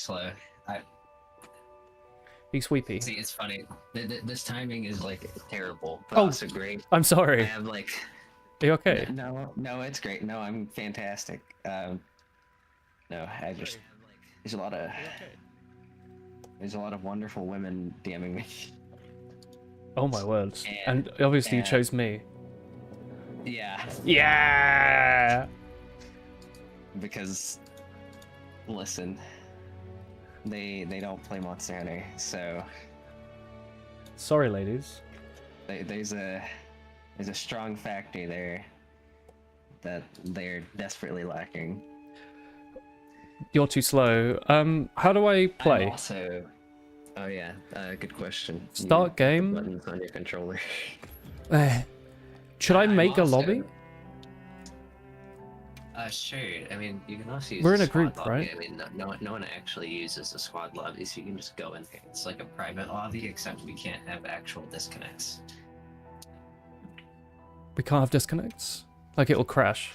slow. I Be sweepy. see. It's funny. This timing is like terrible, but Oh. also great. I'm I sorry. have like. Are you okay? No, it's great. No, I'm fantastic. No, I just there's a lot of wonderful women DMing me. Oh my word. And obviously you chose me. Yeah, Yeah. because listen, they don't play Monster Hunter, so Sorry, ladies. there's a strong factor there that they're desperately lacking. You're too slow. How do I play? I'm also, oh yeah, good question. Start The game. buttons on your controller. Should I I'm make a also- lobby? Sure. I mean, you can also use. We're a in a squad group, lobby. right? I mean, no one actually uses a squad lobby, so you can just go in there. It's like a private lobby, except we can't have actual disconnects. We can't have disconnects? Like it'll crash.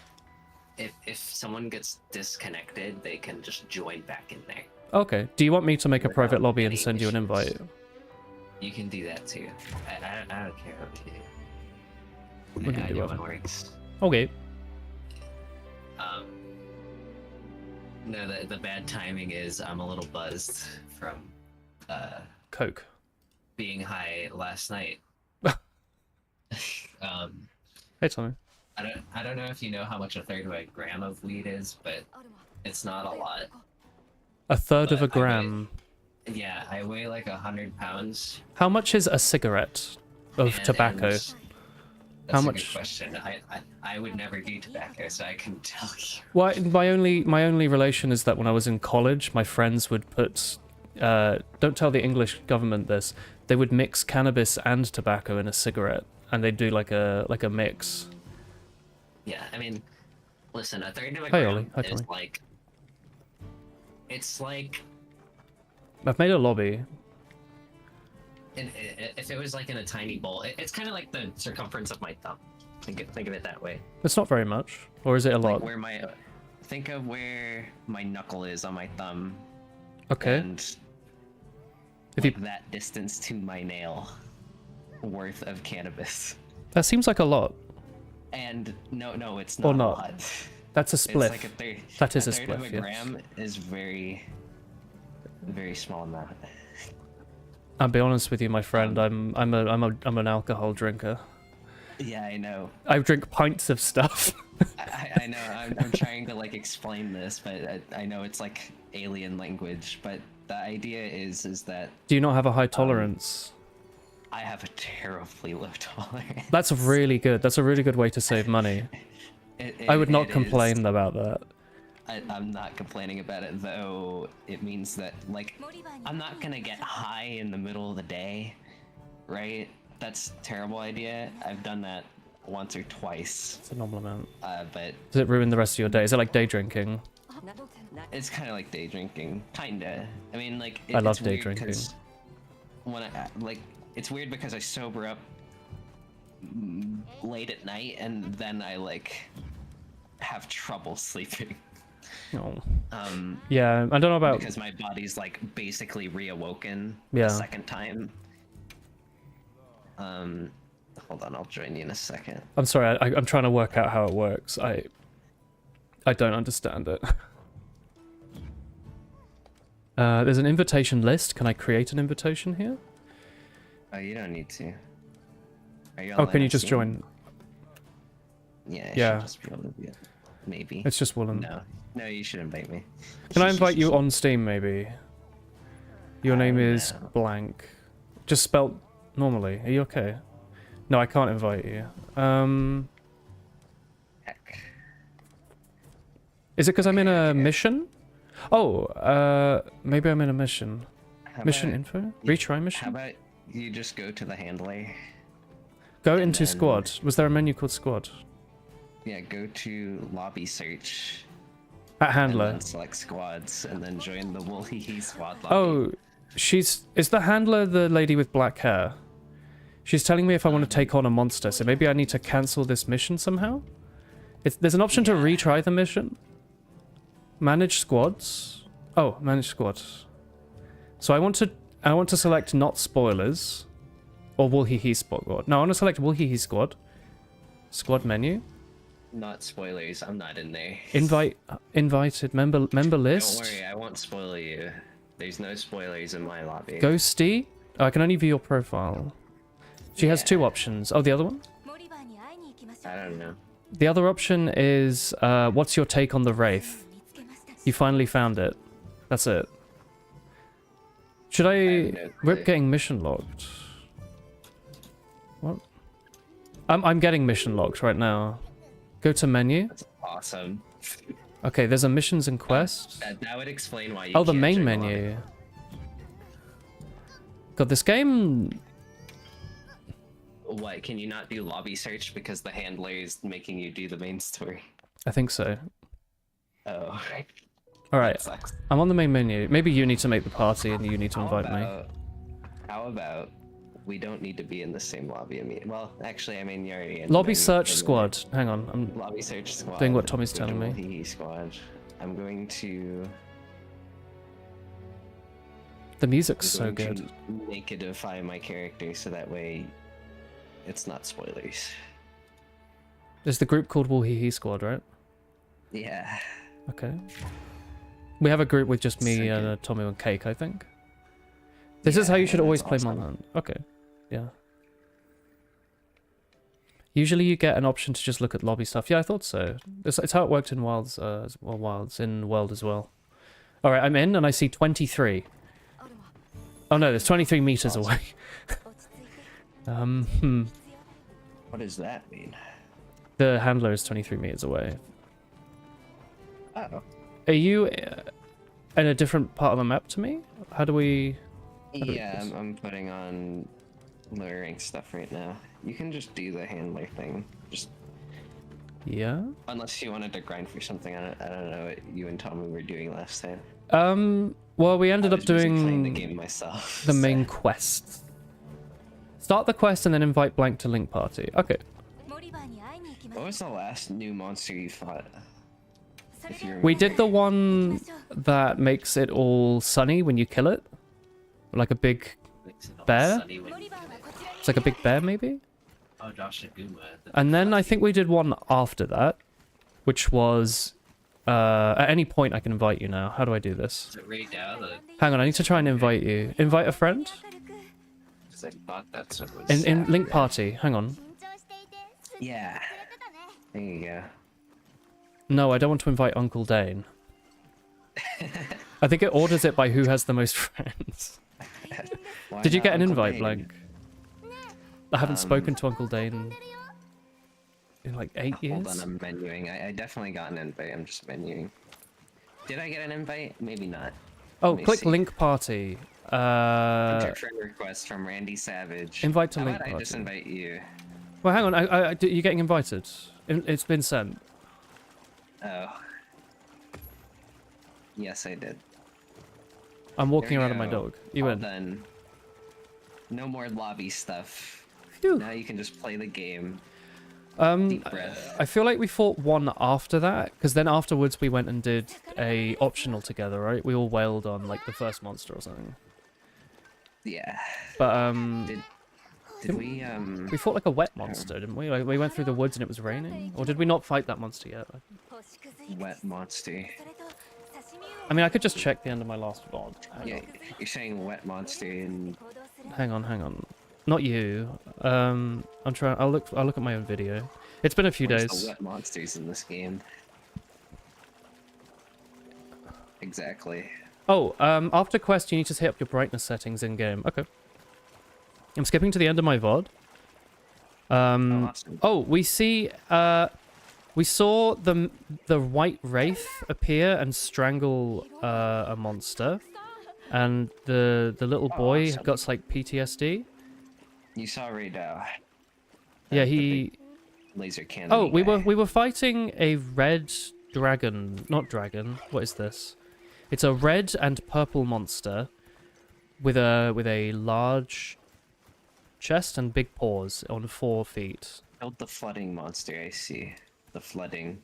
If someone gets disconnected, they can just join back in there. Okay. Do you want me to make a Without private lobby and any send you an issues. invite? You can do that too. I don't care what you do. We can I do know whatever. it works. Okay. No, the bad timing is I'm a little buzzed from Coke. being high last night. Hey, Tommy. I don't know if you know how much a third of a gram of weed is, but it's not a lot. A third of a But I weigh- gram. Yeah, I weigh like 100 pounds. How much is a cigarette of and- tobacco? and that's How a much- Good question. I would never do tobacco, so I can tell you. Well, my only relation is that when I was in college, my friends would put. Don't tell the English government this. They would mix cannabis and tobacco in a cigarette, and they'd do like a mix. Yeah, I mean, listen, a third of a Hey, gram Ollie. Hi, is Tommy. like. It's like I've made a lobby. if it was like in a tiny bowl, it's kind of like the circumference of my thumb. Think of it that way. It's not very much, or is it a lot? Like think of where my knuckle is on my thumb. Okay. And If like you, that distance to my nail worth of cannabis. that seems like a lot. And no, it's Or not not. a lot. That's a It's spliff. like a third. That is a third of spliff, a yes. gram is very small amount. I'll be honest with you, my friend. I'm an alcohol drinker. Yeah, I know. I drink pints of stuff. I know. I'm trying to like explain this, but I know it's like alien language. But the idea is that Do you not have a high tolerance? I have a terribly low tolerance. That's really good. That's a really good way to save money. I would not it complain is. about that. I'm not complaining about it, though. It means that like I'm not gonna get high in the middle of the day, right? That's a terrible idea. I've done that once or twice, It's a normal amount. but Does it ruin the rest of your day? Is it like day drinking? it's kind of like day drinking, kinda. I mean, like I love it's day weird drinking. 'cause when it's weird because I sober up late at night and then I like have trouble sleeping. Oh. Yeah, I don't know about. Because my body's like basically reawoken Yeah. the second time. Hold on, I'll join you in a second. I'm sorry. I'm trying to work out how it works. I don't understand it. There's an invitation list. Can I create an invitation here? Oh, you don't need to. Are you Oh, can online you on just Steam? join? Yeah, I Yeah. should just be able to do it. Maybe. It's just Woolen. No, you should invite me. Can I invite you on Steam, maybe? Your name is no. blank. Just spelt normally. Are you okay? No, I can't invite you. Heck. Is it because I'm in a mission? Oh, maybe I'm in a mission. How Mission about- info? Retry How mission? about you just go to the handler? Go and into then- squad. Was there a menu called squad? Yeah, go to lobby search. At And handler. then select squads and then join the Woolly squad lobby. Oh, is the handler the lady with black hair? She's telling me if I want to take on a monster, so maybe I need to cancel this mission somehow? There's an option to Yeah. retry the mission. Manage squads. Oh, manage squad. So I want to select not spoilers, or Woolhee squad. No, I want to select Woolhee squad. Squad menu. Not spoilers. I'm not in there. Invited member list. Don't worry, I won't spoil you. There's no spoilers in my lobby. Ghosty. Oh, I can only view your profile. She has 2 options. Oh, the other one? I don't know. The other option is, what's your take on the Wraith? You finally found it. That's it. Should I... no Rip clue. getting mission locked. What? I'm getting mission locked right now. Go to menu. That's awesome. Okay, there's a missions and quests. That would explain why you Oh, the can't main join menu. God, this game... lobby. What, can you not do lobby search because the handler is making you do the main story? I think so. Oh. Alright, Sucks. I'm on the main menu. Maybe you need to make the party and you need to invite me. How about we don't need to be in the same lobby? Well, actually, I mean, you're already in. Lobby search squad. Hang on, I'm Lobby search squad. doing what Tommy's Go to telling me. Woolhee squad. I'm going to. The music's I'm so going good. to nakedify my character so that way it's not spoilers. There's the group called Woolhee squad, right? Yeah. Okay. We have a group with just me So and good. Tommy and Cake, I think. This is how you should Yeah, always that's play awesome. Monland. Okay. Yeah. Usually you get an option to just look at lobby stuff. Yeah, I thought so. It's how it worked in Wilds, Wilds in World as well. All right, I'm in and I see 23. Oh no, there's 23 meters Awesome. away. What does that mean? The handler is 23 meters away. Oh. Are you in a different part of the map to me? How do we... do we Yeah, do this? I'm putting on lower rank stuff right now. You can just do the handler thing. Just Yeah? unless you wanted to grind for something. I don't know what you and Tommy were doing last time. Well, we ended I up was busy playing the doing game myself. the so- main quest. Start the quest and then invite Blank to Link Party. Okay. What was the last new monster you fought? If you We remember? did the one that makes it all sunny when you kill it. Like a big... bear? It's like a big bear, maybe? Oh, Josh Naguma. And then I think we did one after that, which was... at any point I can invite you now. How do I do this? Is it right now? Hang on, I need to try and invite you. Invite a friend? Because I thought that's what was. In Link Party. Hang on. Yeah. There you go. No, I don't want to invite Uncle Dane. I think it orders it by who has the most friends. Why Did you not get an Uncle invite, Dane? Blank? I haven't spoken to Uncle Dane in like 8 Hold years. on, I'm menuing. I definitely got an invite. I'm just menuing. Did I get an invite? Maybe not. Oh, Let me click see. Link Party. Enter friend request from Randy Savage. invite to How Link about I just Party. invite you? Well, hang on. You're getting invited. It's been sent. Oh. Yes, I did. I'm walking There we around with my go. dog. You All in? done. No more lobby stuff. Phew. Now you can just play the game. Um, Deep breath. I feel like we fought one after that, because then afterwards we went and did a optional together, right? We all wailed on like the first monster or something. Yeah. But Did we we fought like a wet monster, didn't we? Like we went through the woods and it was raining, or did we not fight that monster yet? wet monster? I mean, I could just check the end of my last VOD. Yeah, you're saying wet monster and Hang on. Not you. I'm trying. I'll look at my own video. It's been a few where's days. the wet monsters in this game? Exactly. Oh, after quest, you need to hit up your brightness settings in game. Okay. I'm skipping to the end of my VOD. Awesome. Oh, we saw the white wraith appear and strangle a monster, and the little boy awesome. got like PTSD. You saw Radau. Yeah, The he. big laser cannon. Oh, we were fighting a red dragon, not dragon. What is this? It's a red and purple monster with a large chest and big paws on 4 feet. Killed the flooding monster. I see. The flooding.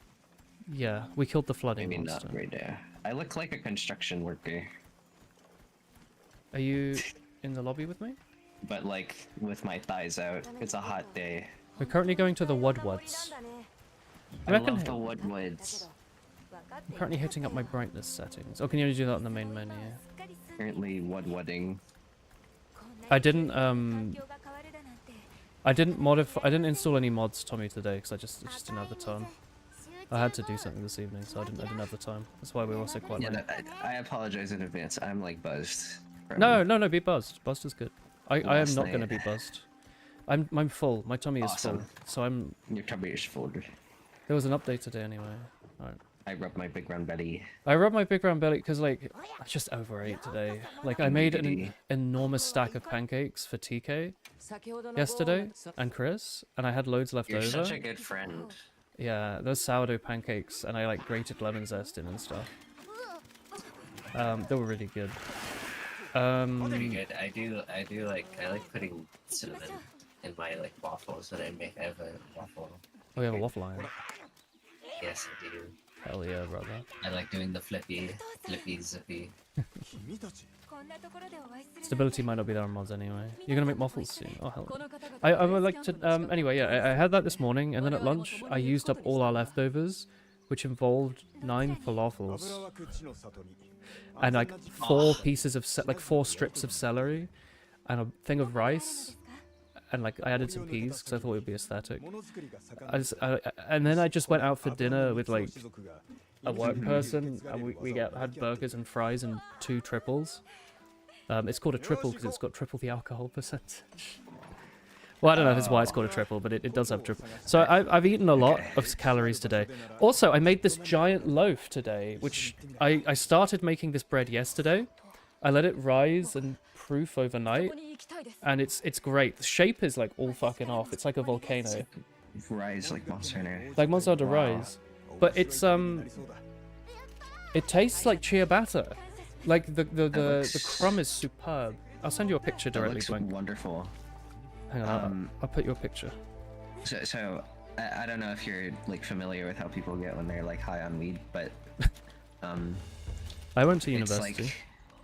Yeah, we killed the flooding Maybe monster. not Radau. I look like a construction worker, Are you in the lobby with me? but like with my thighs out. It's a hot day. We're currently going to the Woodwoods. I reckon love the Woodwoods. I'm currently hitting up my brightness settings. Oh, can you only do that in the main menu? Currently woodwooding. I didn't modify. I didn't install any mods, Tommy, today because I just didn't have the time. I had to do something this evening, so I didn't have the time. That's why we were also quite Yeah, late. I apologize in advance. I'm like buzzed. from No, be buzzed. Buzzed is good. I am last not going to night. be buzzed. I'm full. My tummy is full. Awesome. So Your tummy is full. there was an update today anyway. Alright. I rub my big round belly. I rubbed my big round belly because like I just overate today. Like I made an enormous stack of pancakes for TK yesterday and Chris, and I had loads left You're over. such a good friend. Yeah, those sourdough pancakes, and I like grated lemon zest in and stuff. They were really good. Pretty good. I like putting cinnamon in my like waffles that I make. I have a waffle. Oh, we have a waffle iron. Yes, I do. Hell yeah, brother. I like doing the flippy, zippy. Stability might not be there on mods anyway. You're gonna make waffles soon. Oh hell. I would like to. Anyway, yeah, I had that this morning, and then at lunch I used up all our leftovers, which involved 9 falafels and like 4 pieces of like 4 strips of celery, and a thing of rice, and like I added some peas because I thought it would be aesthetic. And then I just went out for dinner with like a work person, and we had burgers and fries and 2 triples. It's called a triple because it's got triple the alcohol percentage. Well, I don't know if it's why it's called a triple, but it does have triple. So I've eaten a lot of calories today. Also, I made this giant loaf today, which I started making this bread yesterday. I let it rise and proof overnight, and it's great. The shape is like all fucking off. It's like a volcano. Rise like Monster Hunter. Like Monster Hunter Rise. But it's it tastes like ciabatta. Like the crumb is superb. I'll send you a picture That directly, looks Blank. wonderful. Hang on, I'll put you a picture. So I don't know if you're like familiar with how people get when they're like high on weed, but I went to it's university.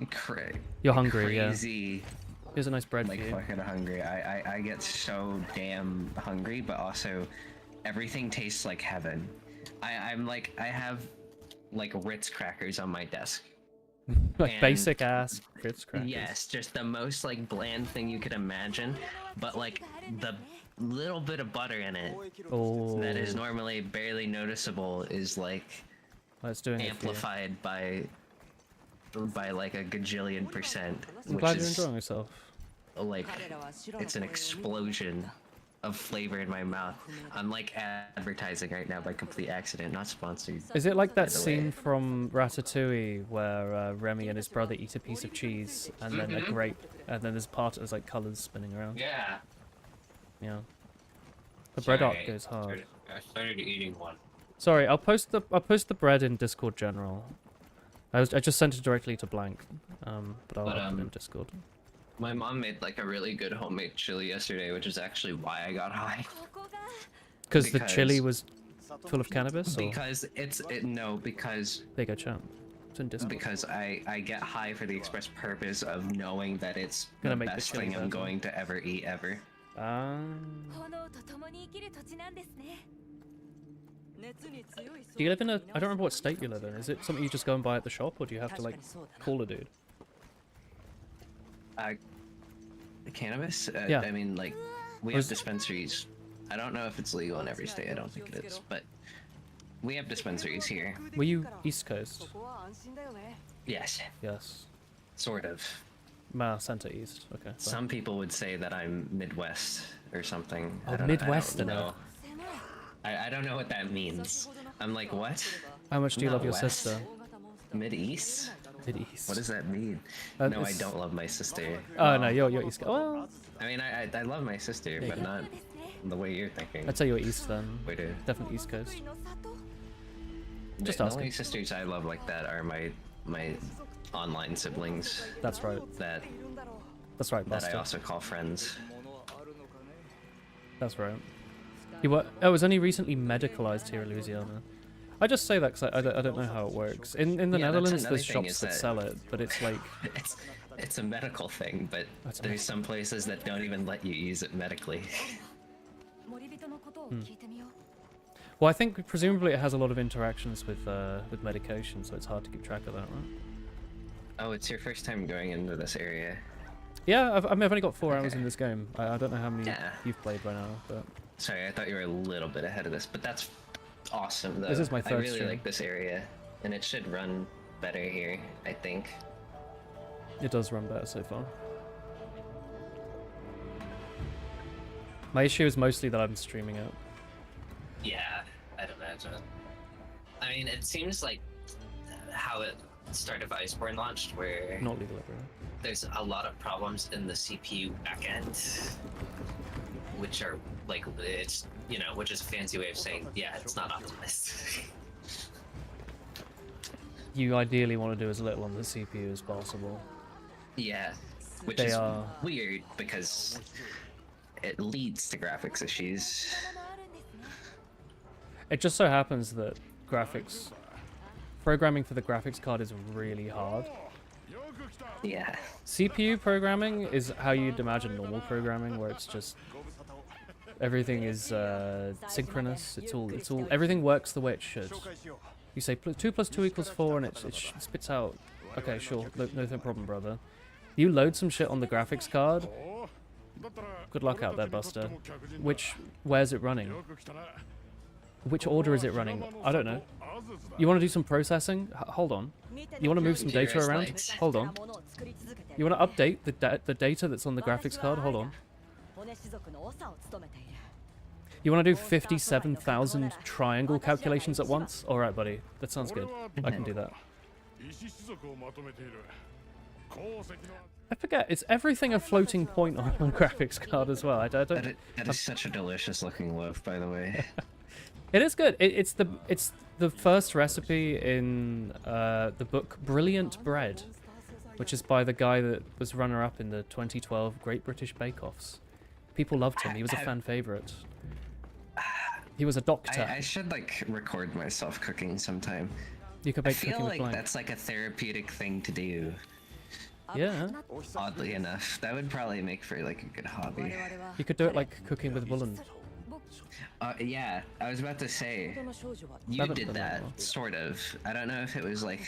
like You're hungry, crazy, Here's a nice bread like for you. fucking hungry. I get so damn hungry, but also everything tastes like heaven. I'm like I have like Ritz crackers on my desk. Like and- basic ass Ritz crackers. Yes, just the most like bland thing you could imagine, but like the little bit of butter in it Oh, that is normally barely noticeable is like let's do it. amplified by like a gajillion percent, I'm which glad you're is enjoying yourself. like it's an explosion of flavor in my mouth. I'm like advertising right now by complete accident, not sponsored. Is it like that the way. scene from Ratatouille where Remy and his brother eat a piece of cheese and then a grape, and then there's like colors spinning around? Yeah. Yeah. The bread art goes hard. I started eating one. Sorry, I'll post the bread in Discord general. I just sent it directly to Blank, but I'll put it in Discord. My mom made like a really good homemade chili yesterday, which is actually why I got high. Because the because- chili was full of cannabis? Or? Because because There you go, chat. It's in Discord. because I get high for the express purpose of knowing that it's Gonna the make the best chili thing I'm better. going to ever eat ever. Do you live in a... I don't remember what state you live in. Is it something you just go and buy at the shop, or do you have to, like, call a dude? Cannabis? Yeah. I mean, like, we Or have is- dispensaries. I don't know if it's legal in every state. I don't think it is, but we have dispensaries here. Were you East Coast? Yes, Yes. sort of. Center East. Okay. fine. Some people would say that I'm Midwest or something. Oh, I don't Midwesterner. know. I don't know what that means. I'm like, what? How much do you Not love your West. sister? Mid-East? Mid-East. What does that mean? No, I it's- don't love my sister. Oh, no, you're East Coast. Well, I mean, I love my sister, but not the way you're thinking. I'd say you're East then. Way to... Definitely East Coast. Just the asking. only sisters I love like that are my online siblings That's right. that That's right, I Buster. also call friends. That's right. You were... Oh, it was only recently medicalized here in Louisiana. I just say that because I don't know how it works. In the Yeah, that's Netherlands, another there's thing, shops is that that- sell it, but it's like it's a medical thing, but That's there's some places that don't even let you use it medically. well, I think presumably it has a lot of interactions with medication, so it's hard to keep track of that, right? Oh, it's your first time going into this area. Yeah, I've only got 4 hours Okay. in this game. I don't know how many Yeah. you've played by now, but Sorry, I thought you were a little bit ahead of this, but that's awesome though. This is my I third really stream. like this area, and it should run better here, I think. it does run better so far. My issue is mostly that I'm streaming it. Yeah, I'd imagine. I mean, it seems like how it Start of Iceborne launched, where Not legal everywhere. there's a lot of problems in the CPU backend, which are like, it's, you know, which is a fancy way of saying, yeah, it's not optimized. You ideally want to do as little on the CPU as possible. Yeah, which They is are- weird because it leads to graphics issues. It just so happens that programming for the graphics card is really hard. Yeah. CPU programming is how you'd imagine normal programming, where it's just everything is synchronous. Everything works the way it should. You say 2 + 2 = 4, and it spits out. Okay, sure, no problem, brother. You load some shit on the graphics card. Good luck out there, Buster. Where's it running? Which order is it running? I don't know. You want to do some processing? Hold on. You want to move some data Here's around? lights. Hold on. You want to update the data that's on the graphics card? Hold on. You want to do 57,000 triangle calculations at once? Alright, buddy. That sounds good. I can do that. I forget, is everything a floating point on a graphics card as well? I don't... That is such a delicious looking loaf, by the way. It is good. It's the first recipe in the book Brilliant Bread, which is by the guy that was runner-up in the 2012 Great British Bake Offs. People loved him. He was a fan favorite. He was a doctor. I should like record myself cooking sometime. You could I make feel cooking with like blank. that's like a therapeutic thing to do. Yeah. Oddly enough, that would probably make for like a good hobby. You could do it like cooking with Woolen. Yeah, I was about to say, you Haven't did done that, that. sort of. I don't know if it was like...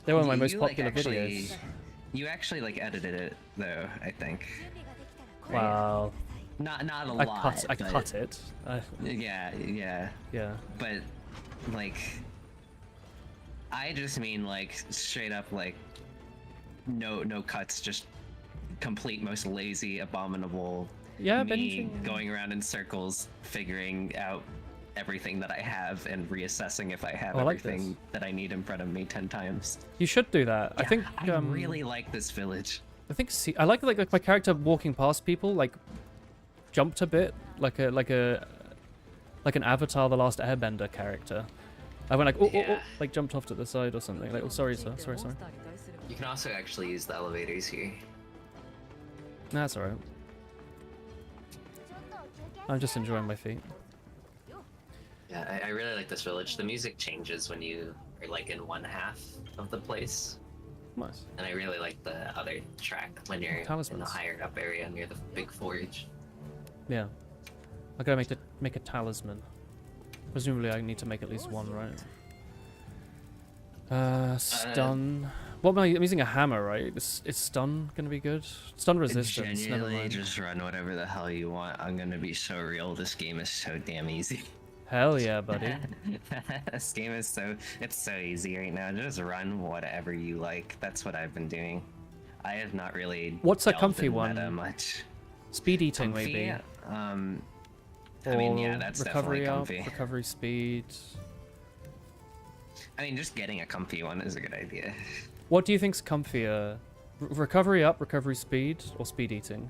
They're one of my most you, popular like, actually, videos. You actually like edited it though, I think. Wow. Not a I lot. cut but- it. Yeah, Yeah. but like, I just mean like straight up like, no cuts, just complete most lazy, abominable. Yeah, me binging. going around in circles, figuring out everything that I have and reassessing if I have Oh, I like everything this. that I need in front of me 10 times. You should do that. I think I really like this village. I like my character walking past people, like jumped a bit, like an Avatar: The Last Airbender character. I went like Yeah. like jumped off to the side or something. Like, oh, sorry, sir. Sorry. You can also actually use the elevators here. Nah, that's alright. I'm just enjoying my feet. Yeah, I really like this village. The music changes when you are like in one half of the place. Nice. And I really like the other track when you're in the Talismans. higher up area near the big forge. Yeah. I gotta make a talisman. Presumably I need to make at least one, right? Stun. What am I? I'm using a hammer, right? Is stun gonna be good? Stun resistance. Never Genuinely, mind. just run whatever the hell you want. I'm gonna be so real. This game is so damn easy. Hell yeah, buddy. This game is it's so easy right now. Just run whatever you like. That's what I've been doing. I have not really. What's a delved comfy in one? meta much. Speed eating, Comfy? maybe. I mean, yeah, Or that's recovery definitely up, comfy. recovery speed. I mean, just getting a comfy one is a good idea. What do you think's comfier? Recovery up, recovery speed, or speed eating?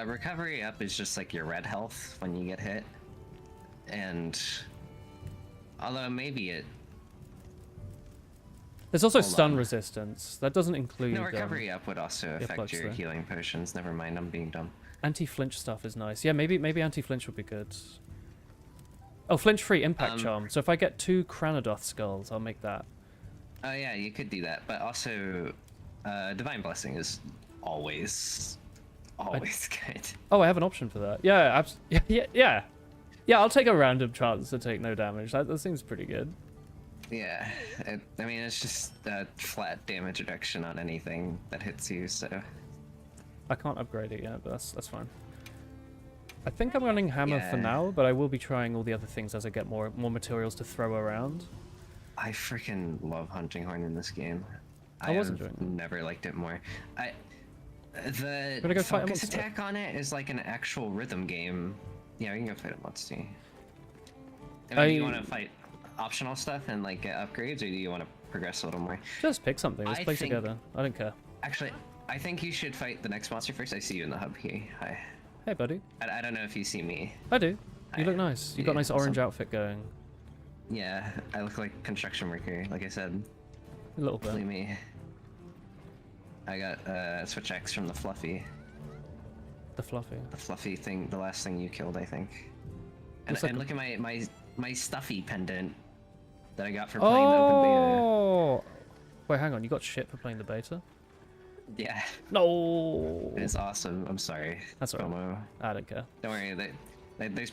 Recovery up is just like your red health when you get hit. And although maybe it There's also Hold stun on. resistance. That doesn't include no recovery up would also affect earplugs your there. healing potions. Never mind, I'm being dumb. Anti-flinch stuff is nice. Yeah, maybe anti-flinch would be good. Oh, flinch-free impact charm. So if I get 2 Kranadoth skulls, I'll make that. Oh yeah, you could do that, but also, Divine Blessing is always good. Oh, I have an option for that. Yeah, yeah. Yeah, I'll take a random chance to take no damage. That seems pretty good. Yeah, I mean, it's just flat damage reduction on anything that hits you, so... I can't upgrade it yet, but that's fine. I think I'm running hammer for Yeah. now, but I will be trying all the other things as I get more materials to throw around. I freaking love Hunting Horn in this game. I was have enjoying it. never liked it more. The Wanna go fight a focus monster? attack on it is like an actual rhythm game. Yeah, we can go fight a monster. I mean, do you want to fight optional stuff and like get upgrades, or do you want to progress a little more? Just pick something. Let's I play think- together. I don't care. Actually, I think you should fight the next monster first. I see you in the hub here. Hi. Hey, buddy. I don't know if you see me. I do. You Hi. look nice. You got a Yeah, nice orange awesome. outfit going. Yeah, I look like construction worker, like I said. A little bit. Believe me. I got Switch X from the Fluffy. The fluffy. The Fluffy thing, the last thing you killed, I think. And, Looks like and a- look at my stuffy pendant that I got for playing the open Oh! Wait, hang on. You got shit for playing the beta? beta. Yeah, No! it's awesome. I'm sorry. That's all right. FOMO. I don't care. Don't worry. There's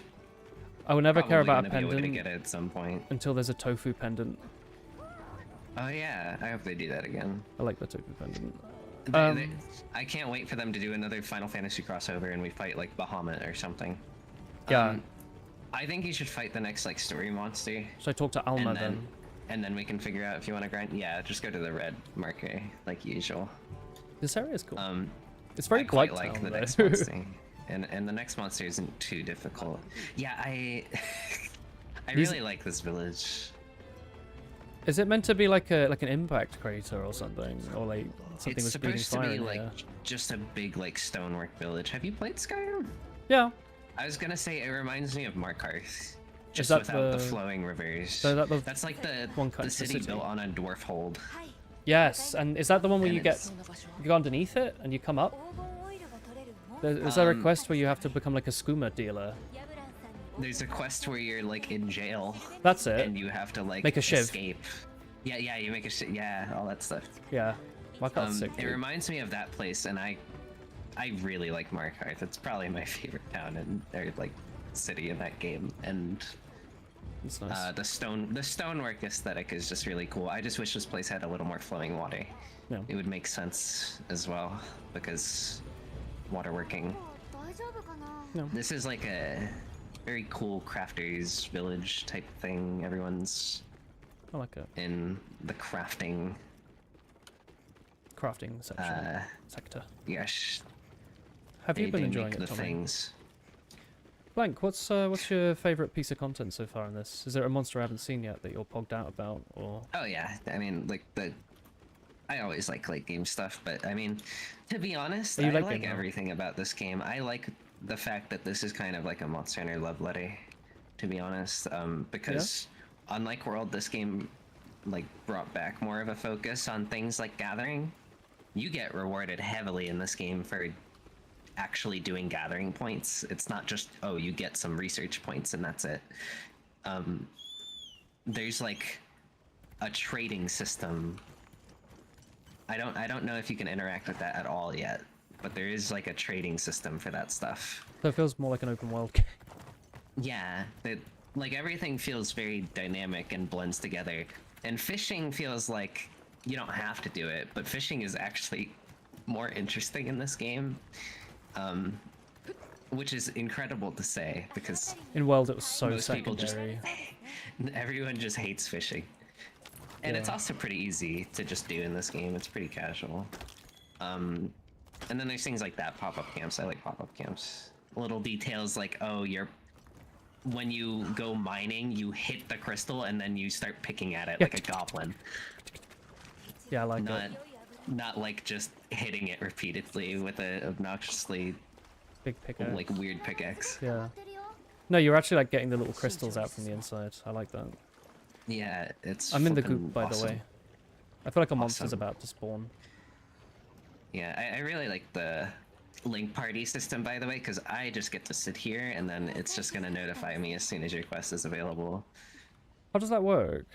I will never care probably about a gonna be a way to pendant get it at some point. until there's a tofu pendant. Oh yeah, I hope they do that again. I like the tofu pendant. I can't wait for them to do another Final Fantasy crossover and we fight like Bahamut or something. Yeah. I think you should fight the next like story monster, Should I talk to Alma then? and then we can figure out if you want to grind. Yeah, just go to the red marker like usual. This area is cool. Um, It's very I quite Blight like Town, the though. next monster, and the next monster isn't too difficult. Yeah, I These- really like this village. Is it meant to be like an impact crater or something, or like something It's with breathing supposed to fire be in like here? just a big like stonework village. Have you played Skyrim? Yeah. I was gonna say it reminds me of Markarth, just that without the the- flowing rivers. So that the That's like the one cut the to the city city? built on a dwarf hold. Yes, and is that the one where And you get it's- you go underneath it and you come up? Is there a Um, quest where you have to become like a skooma dealer? There's a quest where you're like in jail That's it. and you have to like Make a shiv. escape. Yeah, you make a yeah, all that stuff. Yeah. Markarth's sick. It Dude. reminds me of that place, and I really like Markarth. It's probably my favorite town or like city in that game, and It's nice. the stonework aesthetic is just really cool. I just wish this place had a little more flowing water. Yeah. It would make sense as well because waterworking. No. This is like a very cool crafters village type thing. Everyone's I like it. in the crafting Crafting section. Sector. yes. Have you they been enjoying make it, the Tommy? things. Blank, what's your favorite piece of content so far in this? Is there a monster I haven't seen yet that you're pogged out about, or? Oh yeah, I mean like I always like late game stuff, but I mean, to be honest, Oh, you I like like game now? everything about this game. I like the fact that this is kind of like a Monster Hunter love letter, to be honest, because unlike World, this game like brought back more of a focus on things like gathering. You get rewarded heavily in this game for actually doing gathering points. It's not just, oh, you get some research points and that's it. There's like a trading system. I don't know if you can interact with that at all yet, but there is like a trading system for that stuff. So it feels more like an open world game. Yeah, like everything feels very dynamic and blends together. And fishing feels like you don't have to do it, but fishing is actually more interesting in this game. Which is incredible to say because In World, it was so most people just secondary. everyone just hates fishing. And it's Yeah. also pretty easy to just do in this game. It's pretty casual. And then there's things like that, pop-up camps. I like pop-up camps. Little details like, oh, when you go mining, you hit the crystal and then you start picking at it like a goblin. Yeah, I like Not it. not like just hitting it repeatedly with a obnoxiously Big pickaxe. like weird pickaxe. Yeah. No, you're actually like getting the little crystals out from the inside. I like that. Yeah, it's I'm in the flippin' goop, by awesome. the way. I feel like a monster's Awesome. about to spawn. Yeah, I really like the link party system, by the way, because I just get to sit here and then it's just gonna notify me as soon as your quest is available. How does that work?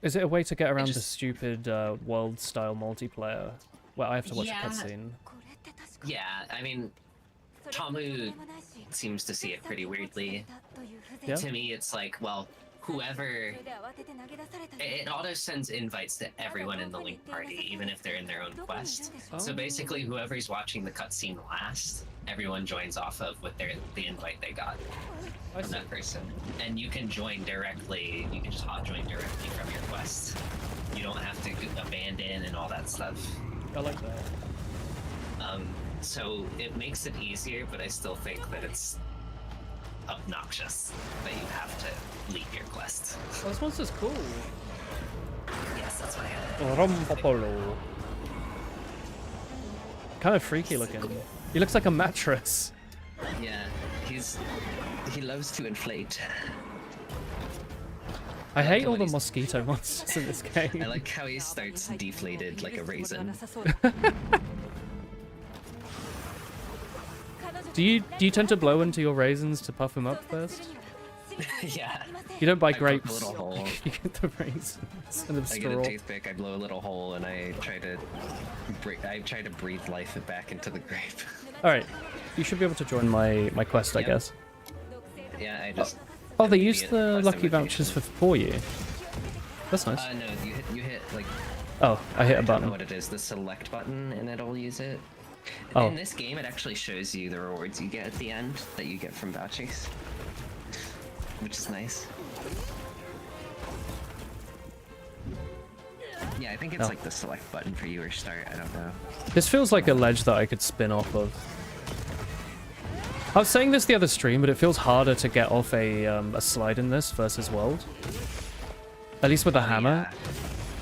Is it a way to get around the just- stupid world-style multiplayer where I have to watch Yeah. a cutscene? Yeah, I mean, Tomu seems to see it pretty weirdly. Yeah. To me, it's like, well, whoever... It auto sends invites to everyone in the link party, even if they're in their own quest. So basically, whoever's watching the cutscene last, everyone joins off of with the invite they got I from see. that person. And you can join directly, you can just hot join directly from your quest. You don't have to abandon and all that stuff. I like that. So it makes it easier, but I still think that it's obnoxious that you have to leave your quest. Oh, this monster's cool. Yes, that's why Rompopolo. Kind of freaky looking. He looks like a mattress. Yeah, he loves to inflate. I hate all when the he's- mosquito monsters in this game. I like how he starts deflated like a raisin. Do you tend to blow into your raisins to puff them up first? Yeah. You don't buy I poke a grapes. little hole. You get the raisins and the I get a straw. toothpick, I blow a little hole, and I try to breathe life back into the grape. All right, you should be able to join my quest, I Yep. guess. Yeah, I just. Oh, they Maybe used a the quest lucky invitation. vouchers for you. That's nice. No, you hit like. Oh, I hit a I don't know button. what it is. The select button, and it'll use it. Oh. In this game, it actually shows you the rewards you get at the end that you get from vouchers, which is nice. Yeah, I think it's Oh. like the select button for you or start. I don't know. This feels like a ledge that I could spin off of. I was saying this the other stream, but it feels harder to get off a slide in this versus World. At least with a hammer. Yeah,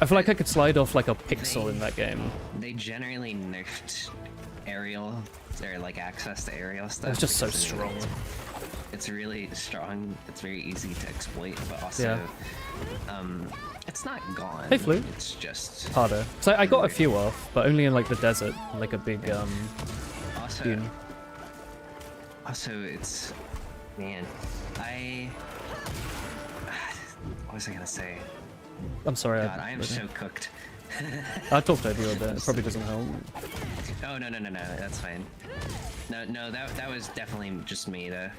I feel like I could slide off like a pixel in that game. they generally nerfed aerial or like access to aerial stuff. It's just so because strong. It's really strong. It's very easy to exploit, but also, it's not gone. Hey, Flu. It's just Harder. So I got a few off, but only in like the desert, like a big also. dune. Also, it's man. What was I gonna say? I'm sorry. God, I am so cooked. I talked over you a bit. It probably doesn't help. Oh no, that's fine. No, that was definitely just me though.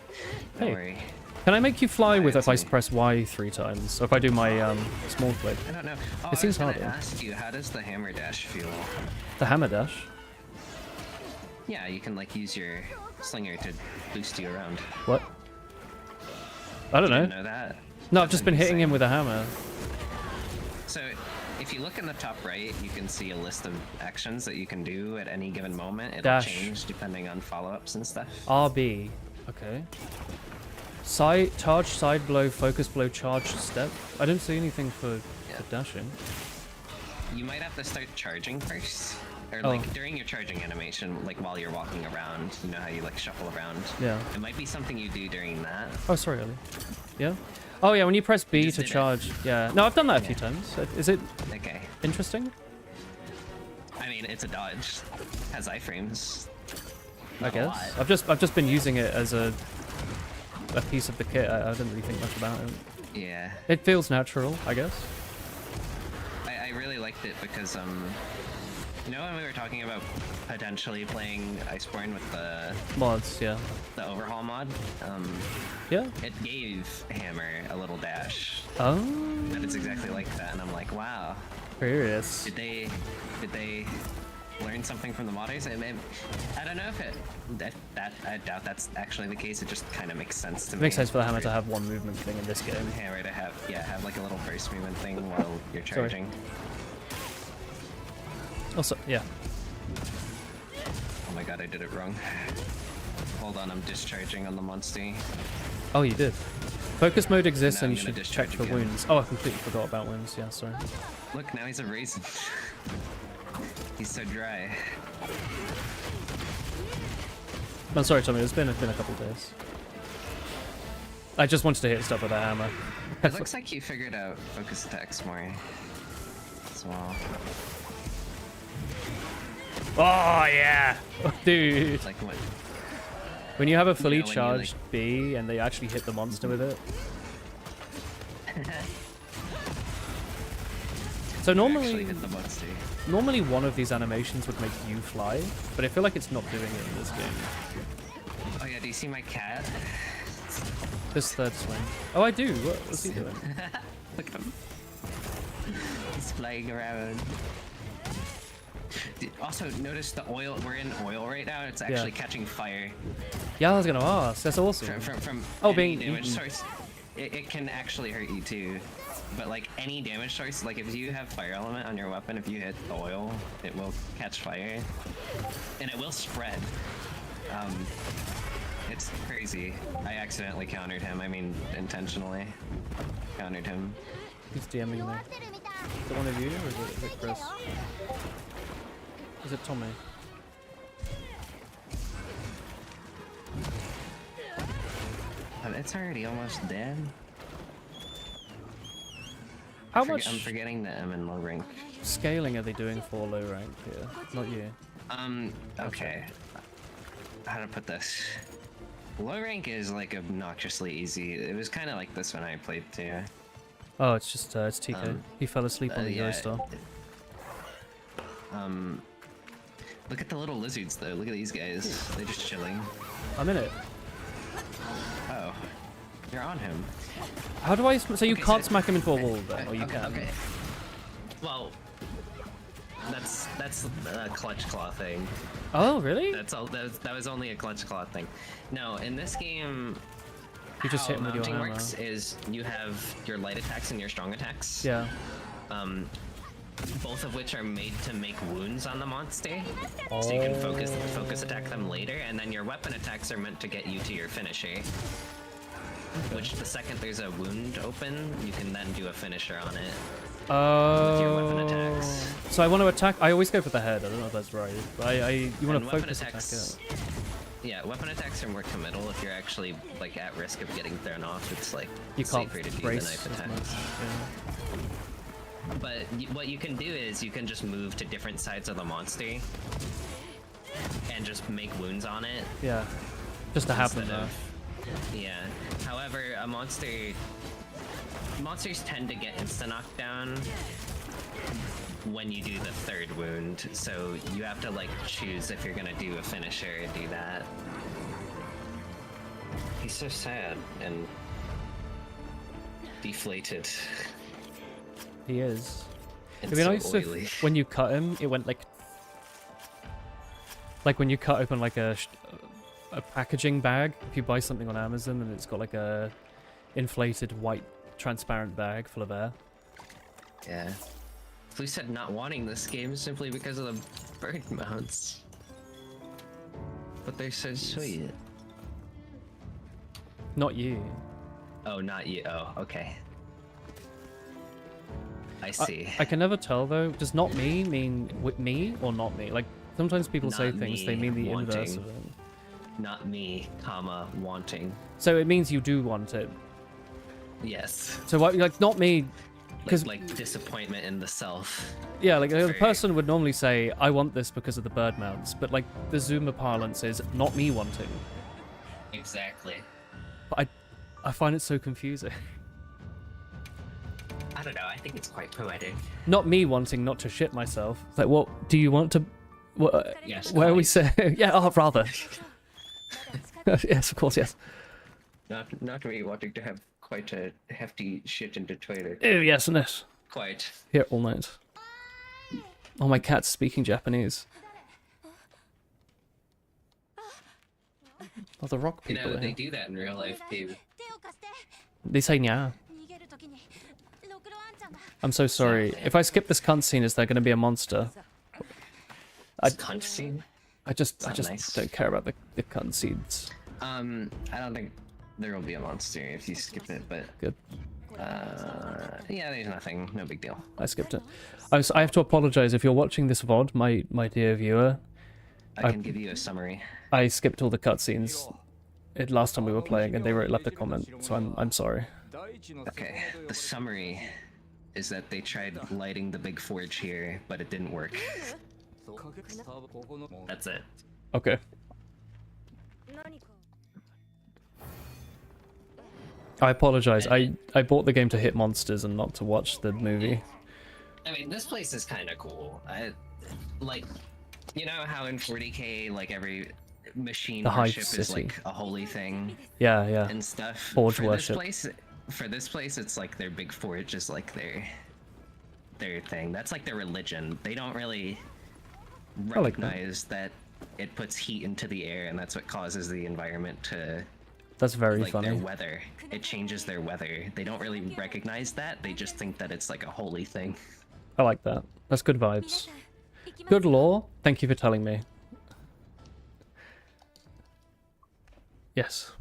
Don't Hey. worry. Can I make you fly with if I That's me. press Y 3 times? Or if I do my small click? I don't know. Oh, It seems I was harder. gonna ask you, how does the hammer dash feel? The hammer dash? Yeah, you can like use your slinger to boost you around. What? I don't Didn't know. know that. No, I've just been hitting him insane. with a hammer. So, if you look in the top right, you can see a list of actions that you can do at any given moment. It'll Dash. change depending on follow-ups and stuff. RB. Okay. Charge, side blow, focus blow, charge, step. I don't see anything for dashing. You might have to start charging first. Or Oh. like during your charging animation, like while you're walking around, you know how you like shuffle around? Yeah. It might be something you do during that. Oh, sorry, Ellie. Yeah? Oh, yeah, when you press B Just to did it. charge. Yeah. No, I've done that a few Yeah. times. Is it Okay. interesting? I mean, it's a dodge. Has iframes. I Not a guess. lot. I've just been using it as a piece of the kit. I didn't really think much about it. Yeah. It feels natural, I guess. I really liked it because, you know when we were talking about potentially playing Iceborne with the Mods, yeah. overhaul mod? Yeah. It gave Hammer a little dash. Oh, But it's exactly like that, and I'm like, wow. curious. Did they learn something from the modders? I don't know if I doubt that's actually the case. It just kind of makes sense to me. Makes sense for the hammer to have one movement thing in this game. Hammer to have like a little burst movement thing while you're charging. Also, yeah. Oh my god, I did it wrong. Hold on, I'm discharging on the monster. Oh, you did. Focus mode exists Now and I'm you gonna should check discharge for again. wounds. Oh, I completely forgot about wounds. Yeah, sorry. Look, now he's a raisin. He's so dry. I'm sorry, Tommy. It's been a couple of days. I just wanted to hit stuff with a hammer. It looks like you figured out focus attacks more as well. Oh yeah, dude. It's like what? When you have a fully when you, charged like- B and they actually hit the monster with it. So Actually normally, hit the monster. normally one of these animations would make you fly, but I feel like it's not doing it in this game. Oh yeah, do you see my cat? This third swing. Oh, I do. What's he doing? Look at him. He's flying around. Also, notice the oil. We're in oil right now. It's actually catching fire Yeah, I was gonna ask. That's awesome. from Oh, any being damage eaten. source. It can actually hurt you too. But like any damage source, like if you have fire element on your weapon, if you hit the oil, it will catch fire, and it will spread. It's crazy. I accidentally countered him. I mean, intentionally countered him. He's DMing me. Is it one of you or is it Chris? Is it Tommy? It's already almost dead. How I'm much forgetting that I'm in low rank. scaling are they doing for low rank here? Not you. Okay. How to put this? Low rank is like obnoxiously easy. It was kind of like this when I played too. Oh, it's just it's TK. He fell asleep on the yeah. Eurostar. Look at the little lizards though. Look at these guys. They're just chilling. I'm in it. Oh, you're on him. How do I? So you Okay, can't so- smack him into a wall then, or you okay, can? Okay. Well, that's a clutch claw thing. Oh, really? That's all. That was only a clutch claw thing. No, in this game, You just how hit him with your mounting hammer. works is you have your light attacks and your strong attacks. Yeah. Both of which are made to make wounds on the monster, so you can focus attack them later, and then your weapon attacks are meant to get you to your finisher. Which the second there's a wound open, you can then do a finisher on it. Oh. your weapon attacks. So I want to attack. I always go for the head. I don't know if that's right. But you want And to weapon focus attack attacks. it. Yeah, weapon attacks are more committal. If you're actually like at risk of getting thrown off, it's like You can't safer to do the brace knife as attacks. much. Yeah. But what you can do is you can just move to different sides of the monster and just make wounds on it. Yeah. Just to happen instead though. of- Yeah. However, monsters tend to get insta knockdown when you do the third wound, so you have to like choose if you're gonna do a finisher and do that. He's so sad and deflated. He is. And It'd be so nice oily. if when you cut him, it went like when you cut open like a packaging bag. If you buy something on Amazon and it's got like a inflated white transparent bag full of air. Yeah. Blue said not wanting this game simply because of the bird mounts. But they're so sweet. Not you. Oh, not you. Oh, okay. I see. I can never tell though. Does not me mean with me or not me? Like sometimes people say Not things, me they mean the inverse wanting. of it. Not me, comma, wanting. So it means you do want it. Yes. So what? Like not me, because Like disappointment in the self. yeah, like the Very- person would normally say, "I want this because of the bird mounts," but like the Zoomer parlance is not me wanting. Exactly. But I find it so confusing. I don't know. I think it's quite poetic. Not me wanting not to shit myself. It's like, what do you want to? What? Yes. Where are we quite. saying? Yeah, oh, rather. Yes, of course, yes. Not me wanting to have quite a hefty shit in the toilet. Oh, yes, and this. Quite. Here all night. Oh, my cat's speaking Japanese. Oh, the rock You people. know, are they here. do that in real life too. They say nya. I'm so sorry. If I skip this cutscene, is there going to be a monster? It's cunt scene. I just not nice. don't care about the cutscenes. I don't think there will be a monster if you skip it, but Good. yeah, there's nothing. No big deal. I skipped it. I have to apologize if you're watching this VOD, my dear viewer. I can give you a summary. I skipped all the cutscenes last time we were playing, and they left a comment, so I'm sorry. Okay, the summary is that they tried lighting the big forge here, but it didn't work. That's it. Okay. I apologize. I bought the game to hit monsters and not to watch the movie. I mean, this place is kind of cool. Like, you know how in 40K, like every machine The Hive worship is City. like a holy thing Yeah, yeah. and stuff. Forge for worship. For this place, it's like their big forge is like their thing. That's like their religion. They don't really I like that. recognize that it puts heat into the air, and that's what causes the environment to That's very like funny. their weather. It changes their weather. They don't really recognize that. They just think that it's like a holy thing. I like that. That's good vibes. Good lore. Thank you for telling me. Yes.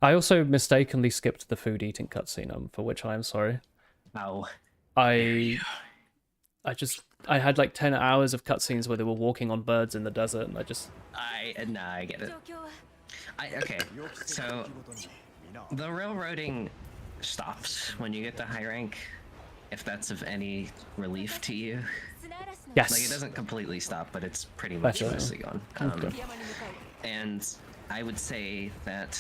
I also mistakenly skipped the food eating cutscene, for which I am sorry. Ow. I had like 10 hours of cutscenes where they were walking on birds in the desert, and I get it. Okay, so the railroading stops when you get to high rank, if that's of any relief to you. Yes. Like, it doesn't completely stop, but it's pretty much Better. mostly gone. Okay. And I would say that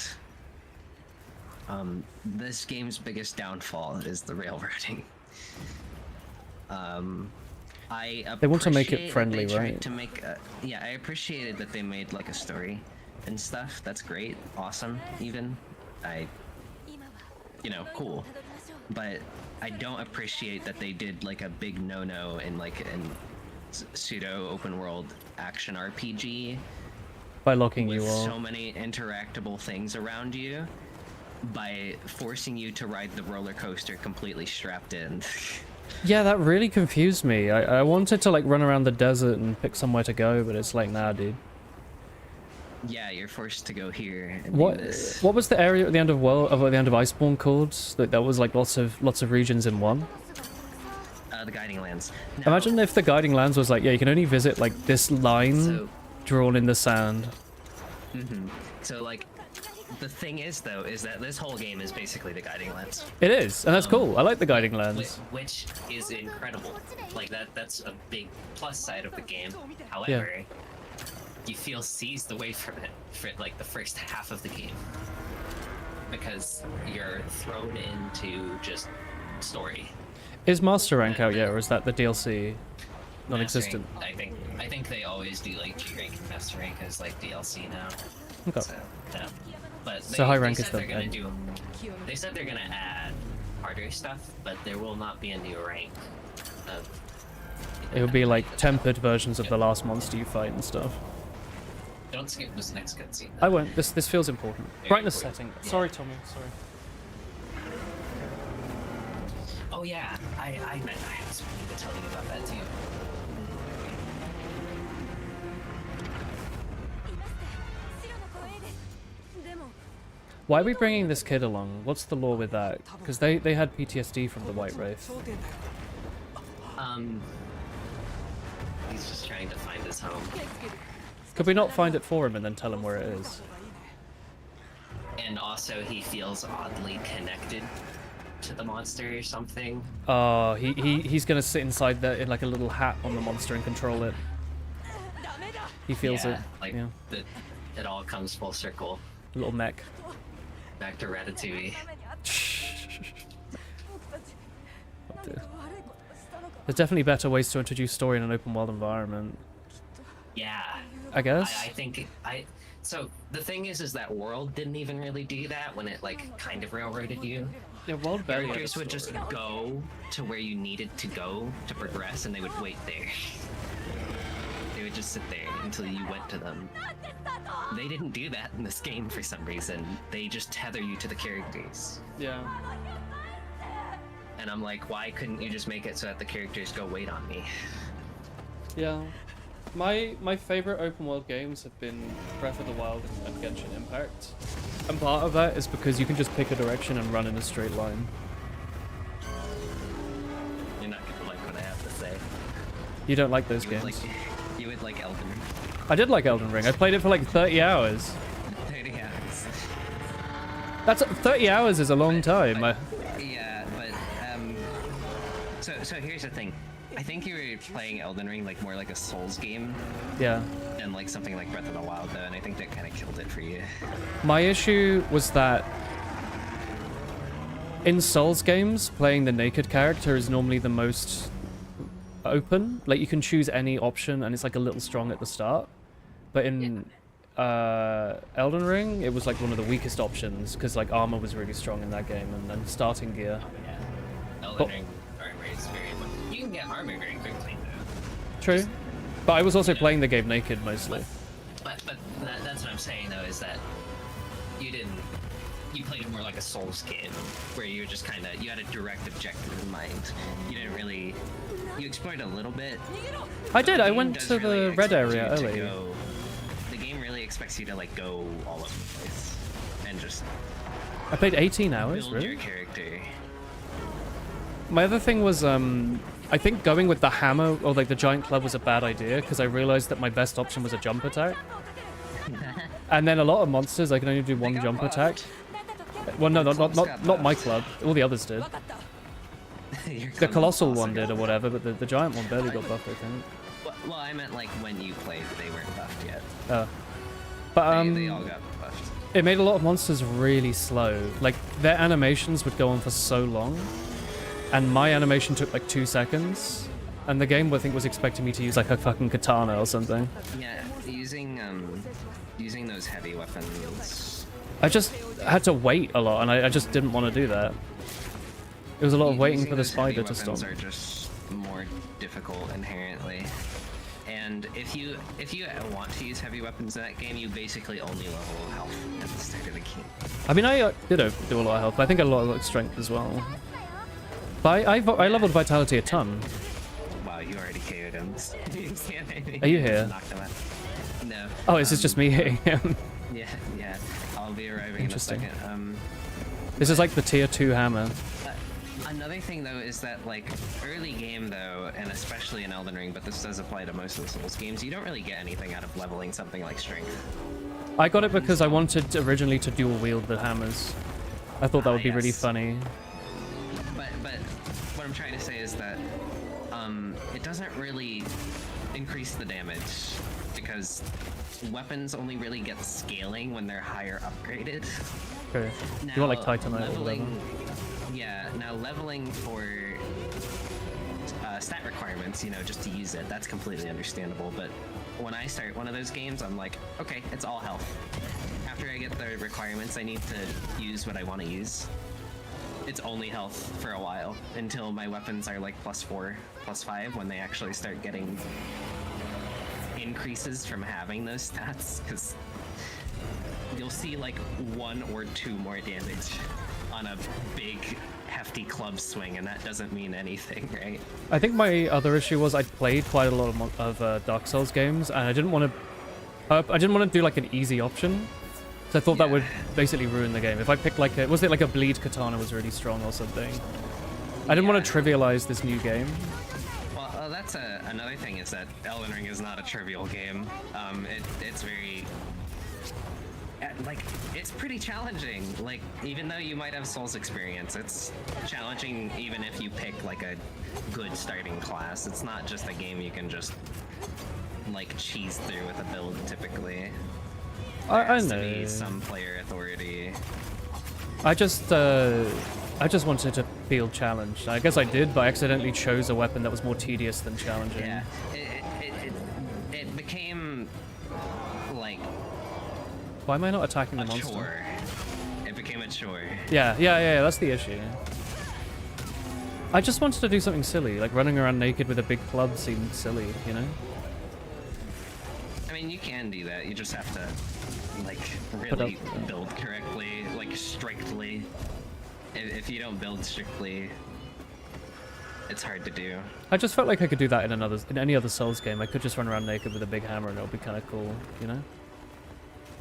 this game's biggest downfall is the railroading. They want to make it appreciate that friendly, they tried right? To make yeah, I appreciated that they made like a story and stuff. That's great, awesome. Even cool. But I don't appreciate that they did like a big no-no in like in pseudo open world action RPG By locking with you all. so many interactable things around you, by forcing you to ride the roller coaster completely strapped in. Yeah, that really confused me. I wanted to like run around the desert and pick somewhere to go, but it's like, nah, dude. Yeah, you're forced to go here. And What do this. what was the area at the end of the end of Iceborne called? That was like lots of regions in one. The Guiding Lands. Now, Imagine if the Guiding Lands was like, yeah, you can only visit like this line So, drawn in the sand. so like, the thing is though, is that this whole game is basically the Guiding Lands. It is, and that's cool. I like the Guiding Lands. Which is incredible. Like that's a big plus side of the game. However, you feel seized away from it for like the first half of the game, because you're thrown into just story. Is Master Rank out yet, or is that the DLC non-existent? Mastering, I think they always do like G rank and Master rank as like DLC now. Okay. So, yeah. But So high rank they is said the they're gonna end. do. They said they're gonna add harder stuff, but there will not be a new rank. It would be like tempered versions of the last monster you fight and stuff. Don't skip this next cutscene. I won't. This feels important. Very Brightness important. setting. Yeah. Sorry, Tommy. Sorry. Oh yeah, I was meaning to tell you about that too. Why are we bringing this kid along? What's the lore with that? Because they had PTSD from the White Wraith. He's just trying to find his home. Could we not find it for him and then tell him where it is? And also he feels oddly connected to the monster or something. Oh, he's gonna sit inside there in like a little hat on the monster and control it. He feels yeah, it. like Yeah. it all comes full circle. Little mech. Back to Ratatouille. Oh dear. There's definitely better ways to introduce story in an open world environment, Yeah. I guess. I think so the thing is that World didn't even really do that when it like kind of railroaded you. Yeah, world Characters would just go to where you needed to go to progress, and they would wait there. They would just sit there until you went to them. They didn't do that in this game for some reason. They just tether you to the characters. Yeah. And I'm like, why couldn't you just make it so that the characters go wait on me? Yeah. My favorite open world games have been Breath of the Wild and Genshin Impact. And part of that is because you can just pick a direction and run in a straight line. You're not gonna like what I have to say. You don't like those You would games. you would like Elden Ring. I did like Elden Ring. I played it for like 30 hours. 30 hours. That's 30 hours is a long time. Yeah, but so here's the thing. I think you were playing Elden Ring like more like a Souls game Yeah. than like something like Breath of the Wild though, and I think that kind of killed it for you. My issue was that in Souls games, playing the naked character is normally the most open. Like, you can choose any option, and it's like a little strong at the start. But in Elden Ring, it was like one of the weakest options, because like armor was really strong in that game, and then starting gear. Yeah. Elden Ring armor is very much... You can get armor very quickly though. True. But I was also playing the game naked mostly. But that's what I'm saying though, is that you played it more like a Souls game, where you were just kind of, you had a direct objective in mind. You didn't really, you explored a little bit. I did, I went to the red area early. The game really expects you to like go all over the place and just I played 18 hours, build really? your character. My other thing was, I think going with the hammer, or like the giant club, was a bad idea, because I realized that my best option was a jump attack. And then a lot of monsters, I can only do one jump attack. Well, no, not my club. All the others did. The colossal one did, or whatever, but the giant one barely got buffed, I think. Well, I meant like when you played, they weren't buffed yet. Oh. But, They all got buffed. it made a lot of monsters really slow. Like, their animations would go on for so long, and my animation took like 2 seconds, and the game, I think, was expecting me to use like a fucking katana or something. Yeah, using those heavy weapons. I just had to wait a lot, and I just didn't want to do that. It was a lot of waiting Using for the those heavy spider to stop. weapons are just more difficult inherently. And if you want to use heavy weapons in that game, you basically only level health at the start of the game. I mean, I did do a lot of health, but I think a lot of strength as well. But I leveled vitality a ton. Wow, you already KO'd him. Are you here? Knocked him out. No. Oh, is this just me hitting him? Yeah. I'll be arriving in a Interesting. second. This is like the tier 2 hammer. Another thing though is that like early game though, and especially in Elden Ring, but this does apply to most of the Souls games, you don't really get anything out of leveling something like strength. I got it because I wanted originally to dual wield the hammers. I thought that would be really Yes. funny. But what I'm trying to say is that it doesn't really increase the damage, because weapons only really get scaling when they're higher upgraded. Okay. You want like Titanite or whatever? Yeah, now leveling for stat requirements, just to use it, that's completely understandable. But when I start one of those games, I'm like, okay, it's all health. After I get the requirements, I need to use what I want to use. It's only health for a while, until my weapons are like +4, +5, when they actually start getting increases from having those stats, because you'll see like 1 or 2 more damage on a big hefty club swing, and that doesn't mean anything, right? I think my other issue was I'd played quite a lot of Dark Souls games, and I didn't want to do like an easy option. So I thought that would basically ruin the game. If I picked like was it like a bleed katana was really strong or something? I didn't want to trivialize this new game. Well, that's another thing, is that Elden Ring is not a trivial game. It's very... it's pretty challenging. Like, even though you might have Souls experience, it's challenging even if you pick like a good starting class. It's not just a game you can just like cheese through with a build typically. I There has know. to be some player authority. I just wanted to feel challenged. I guess I did, but I accidentally chose a weapon that was more tedious than challenging. Yeah, it became like Why am I not attacking the a monster? chore. It became a chore. Yeah, that's the issue. I just wanted to do something silly, like running around naked with a big club seemed silly, you know? I mean, you can do that. You just have to like really build correctly, like strictly. If you don't build strictly, it's hard to do. I just felt like I could do that in any other Souls game. I could just run around naked with a big hammer and it would be kind of cool, you know?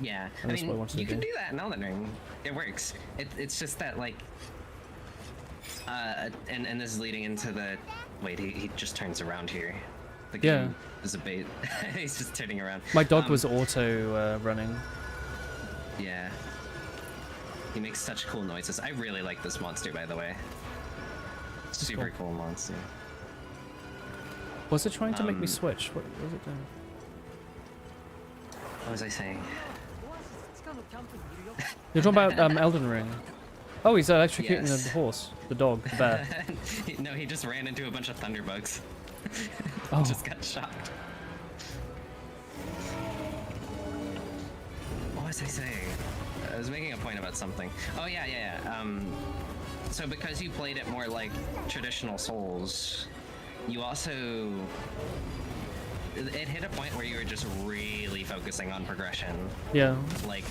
Yeah, And that's what I wanted you to can do. do that in Elden Ring. It works. It's just that like, and this is leading into the. Wait, he just turns around here. The game is a bait. He's just turning around. My dog was auto running. Yeah. He makes such cool noises. I really like this monster, by the way. Super cool monster. Was it trying to make me switch? What was it doing? What was I saying? You're talking about Elden Ring. Oh, he's electrocuting Yes. the horse, the dog, the bear. No, he just ran into a bunch of thunderbugs. Oh. Just got shocked. What was I saying? I was making a point about something. Oh yeah. So because you played it more like traditional Souls, you also... It hit a point where you were just really focusing on progression. Yeah. Like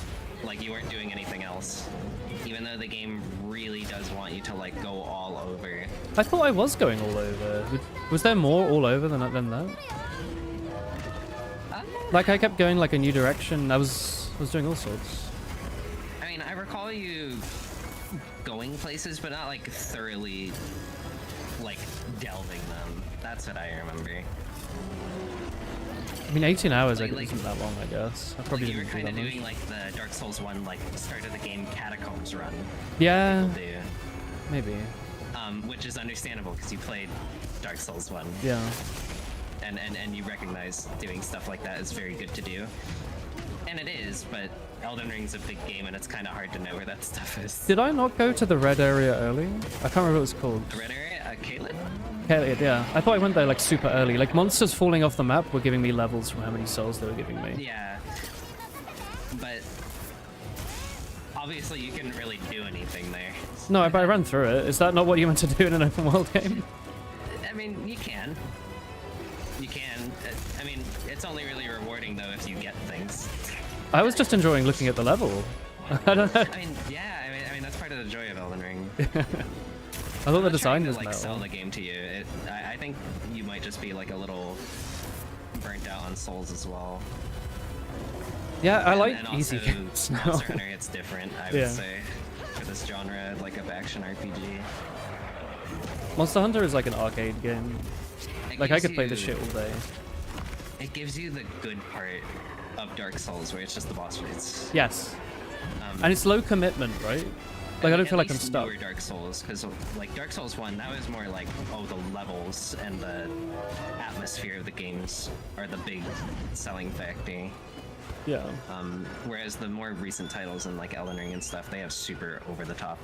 you weren't doing anything else. Even though the game really does want you to like go all over. I thought I was going all over. Was there more all over than that? Like I kept going like a new direction. I was doing all sorts. I mean, I recall you going places, but not like thoroughly like delving them. That's what I remember. I mean, 18 hours Like- isn't that long, I guess. I probably You were didn't do kind that of much. doing like the Dark Souls 1 like start of the game catacombs run. Yeah, Do. maybe. Which is understandable because you played Dark Souls 1. Yeah. And you recognize doing stuff like that is very good to do. And it is, but Elden Ring's a big game and it's kind of hard to know where that stuff is. Did I not go to the red area early? I can't remember what it was called. The red area? Caitlin? Okay, yeah. I thought I went there like super early. Like monsters falling off the map were giving me levels from how many souls they were giving me. Yeah. But obviously you couldn't really do anything there. No, I ran through it. Is that not what you meant to do in an open world game? I mean, you can. You can. I mean, it's only really rewarding though if you get things. I was just enjoying looking at the level. I don't know. I mean, yeah. I mean that's part of the joy of Elden Ring. I thought the I'm not design trying was to, like, metal. sell the game to you. I think you might just be like a little burnt out on Souls as well. Yeah, I And like then easy also, games now. Monster Hunter, it's different, I would Yeah. say, for this genre, like of action RPG. Monster Hunter is like an arcade game. It Like I gives could play this you- shit all day. It gives you the good part of Dark Souls, where it's just the boss fights. Yes. Um, And it's low commitment, right? Like I don't at feel like I'm least stuck. newer Dark Souls, because like Dark Souls 1, that was more like, oh, the levels and the atmosphere of the games are the big selling factor. Yeah. Whereas the more recent titles in like Elden Ring and stuff, they have super over-the-top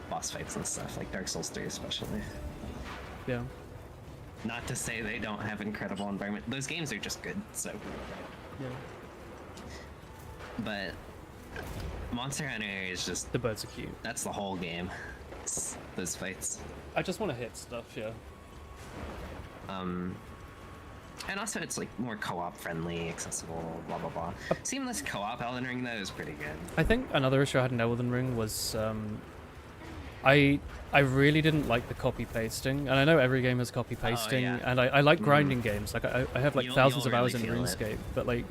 boss fights and stuff, like Dark Souls 3 especially. Yeah. Not to say they don't have incredible environment. Those games are just good, so. Yeah. But Monster Hunter is just, The birds are cute. that's the whole game. It's those fights. I just want to hit stuff, yeah. And also it's like more co-op friendly, accessible, blah blah blah. Seamless co-op Elden Ring though is pretty good. I think another issue I had in Elden Ring was I really didn't like the copy pasting, and I know every game has copy pasting, yeah. and I like grinding games. Like I have like You'll thousands of really hours in feel it. RuneScape, but like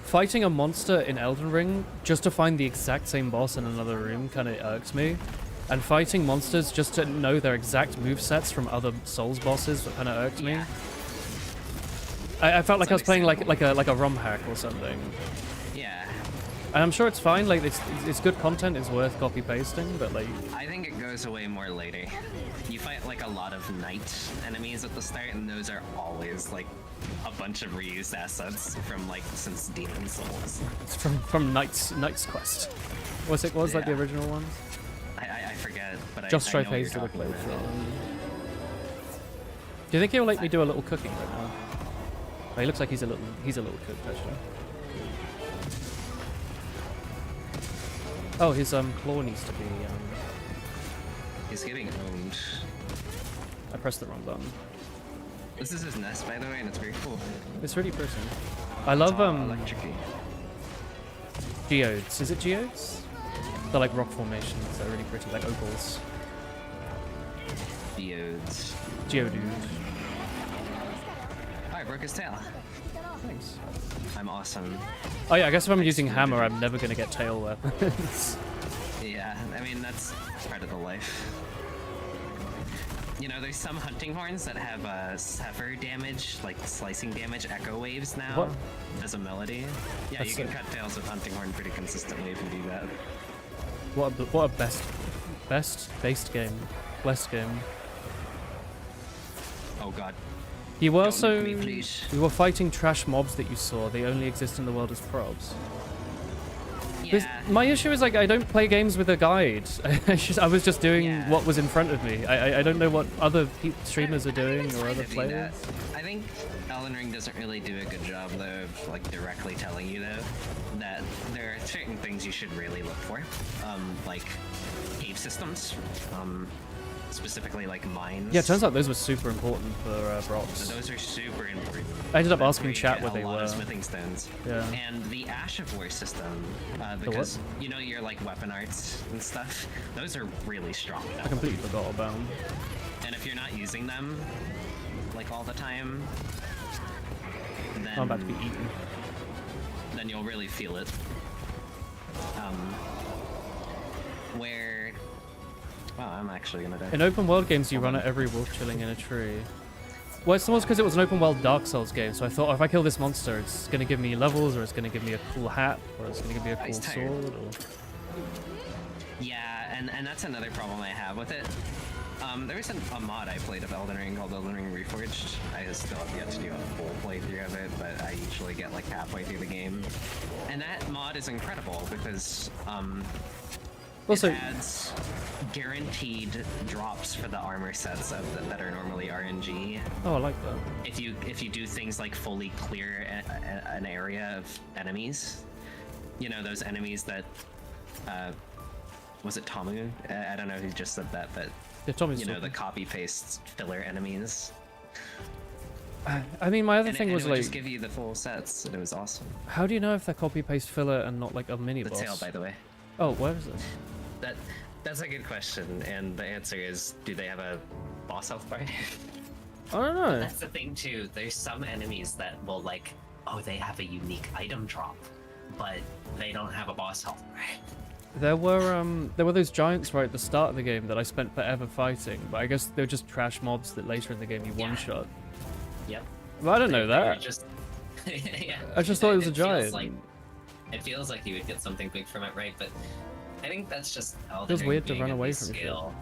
fighting a monster in Elden Ring just to find the exact same boss in another room kind of irks me. And fighting monsters just to know their exact movesets from other Souls bosses kind of irked me. Yeah. I felt like It's I was playing like understandable. a ROM hack or something. Yeah. And I'm sure it's fine. Like it's good content. It's worth copy pasting, but like I think it goes away more later. You fight like a lot of knight enemies at the start, and those are always like a bunch of reused assets from like since Demon Souls. it's from Knight's Quest. What was that the Yeah. original one? I forget, but Josh I Strife know what you're Hayes did a talking about. playthrough. Do you think he'll let me do a little cooking right now? Oh, he looks like he's a little cooked actually. Oh, his claw needs to be. He's getting owned. I pressed the wrong button. This is his nest, by the way, and it's very cool. It's really pretty. I love It's all electric-y. geodes. Is it geodes? They're like rock formations. They're really pretty, like opals. Geodes. Geodude. Oh, I broke his tail. Thanks. I'm awesome. Oh yeah, I guess if I'm using hammer, I'm never gonna get tail weapons. Yeah, I mean, that's part of the life. You know, there's some hunting horns that have sever damage, like slicing damage, echo waves now, What? as a melody. Yeah, That's you can sick. cut tails with hunting horn pretty consistently if you do that. What a best based game, blessed game. Oh god. You were Don't also nuke me, please. you were fighting trash mobs that you saw. They only exist in the world as probs. Yeah. My issue is like I don't play games with a guide. I was just doing Yeah. what was in front of me. I don't know what other streamers are doing It's or fine other to do players. that. I think Elden Ring doesn't really do a good job though of like directly telling you though that there are certain things you should really look for, like cave systems, specifically like mines. Yeah, it turns out those were super important for So Brox. those are super important. I ended up That's asking where you chat get what a they lot were. of smithing stones. Yeah. And the Ash of War system, because you know your like weapon arts and stuff, those are really strong. I completely forgot about them. And if you're not using them like all the time, then I'm about to be eaten. then you'll really feel it. Where well, I'm actually gonna die. In open world games, you run at every wolf chilling in a tree. Well, it's almost because it was an open world Dark Souls game, so I thought if I kill this monster, it's gonna give me levels, or it's gonna give me a cool hat, or it's gonna give me a cool he's tired. sword. Or... Yeah, and that's another problem I have with it. There was a mod I played of Elden Ring called Elden Ring Reforged. I still have yet to do a full playthrough of it, but I usually get like halfway through the game. And that mod is incredible because Also, it adds guaranteed drops for the armor sets that are normally RNG. oh, I like that. If you do things like fully clear an area of enemies, you know those enemies that was it Tamu? I don't know who just said that, but Yeah, Tommy's you know the talking. copy paste filler enemies. I mean, my other And thing it was would like, just give you the full sets, and it was awesome. how do you know if they're copy paste filler and not like a mini The boss? tail, by the way. Oh, where is it? That's a good question, and the answer is, do they have a boss health bar? I don't know. That's the thing too. There's some enemies that will like, oh, they have a unique item drop, but they don't have a boss health bar. There were those giants right at the start of the game that I spent forever fighting, but I guess they're just trash mobs that later in the game you Yeah. one-shot. Yep. Well, I don't know They're that. Just, yeah. I just thought it was a feels giant. like- it feels like you would get something big from it, right? But I think that's just Elden Feels Ring weird to being run a away new from shit. scale.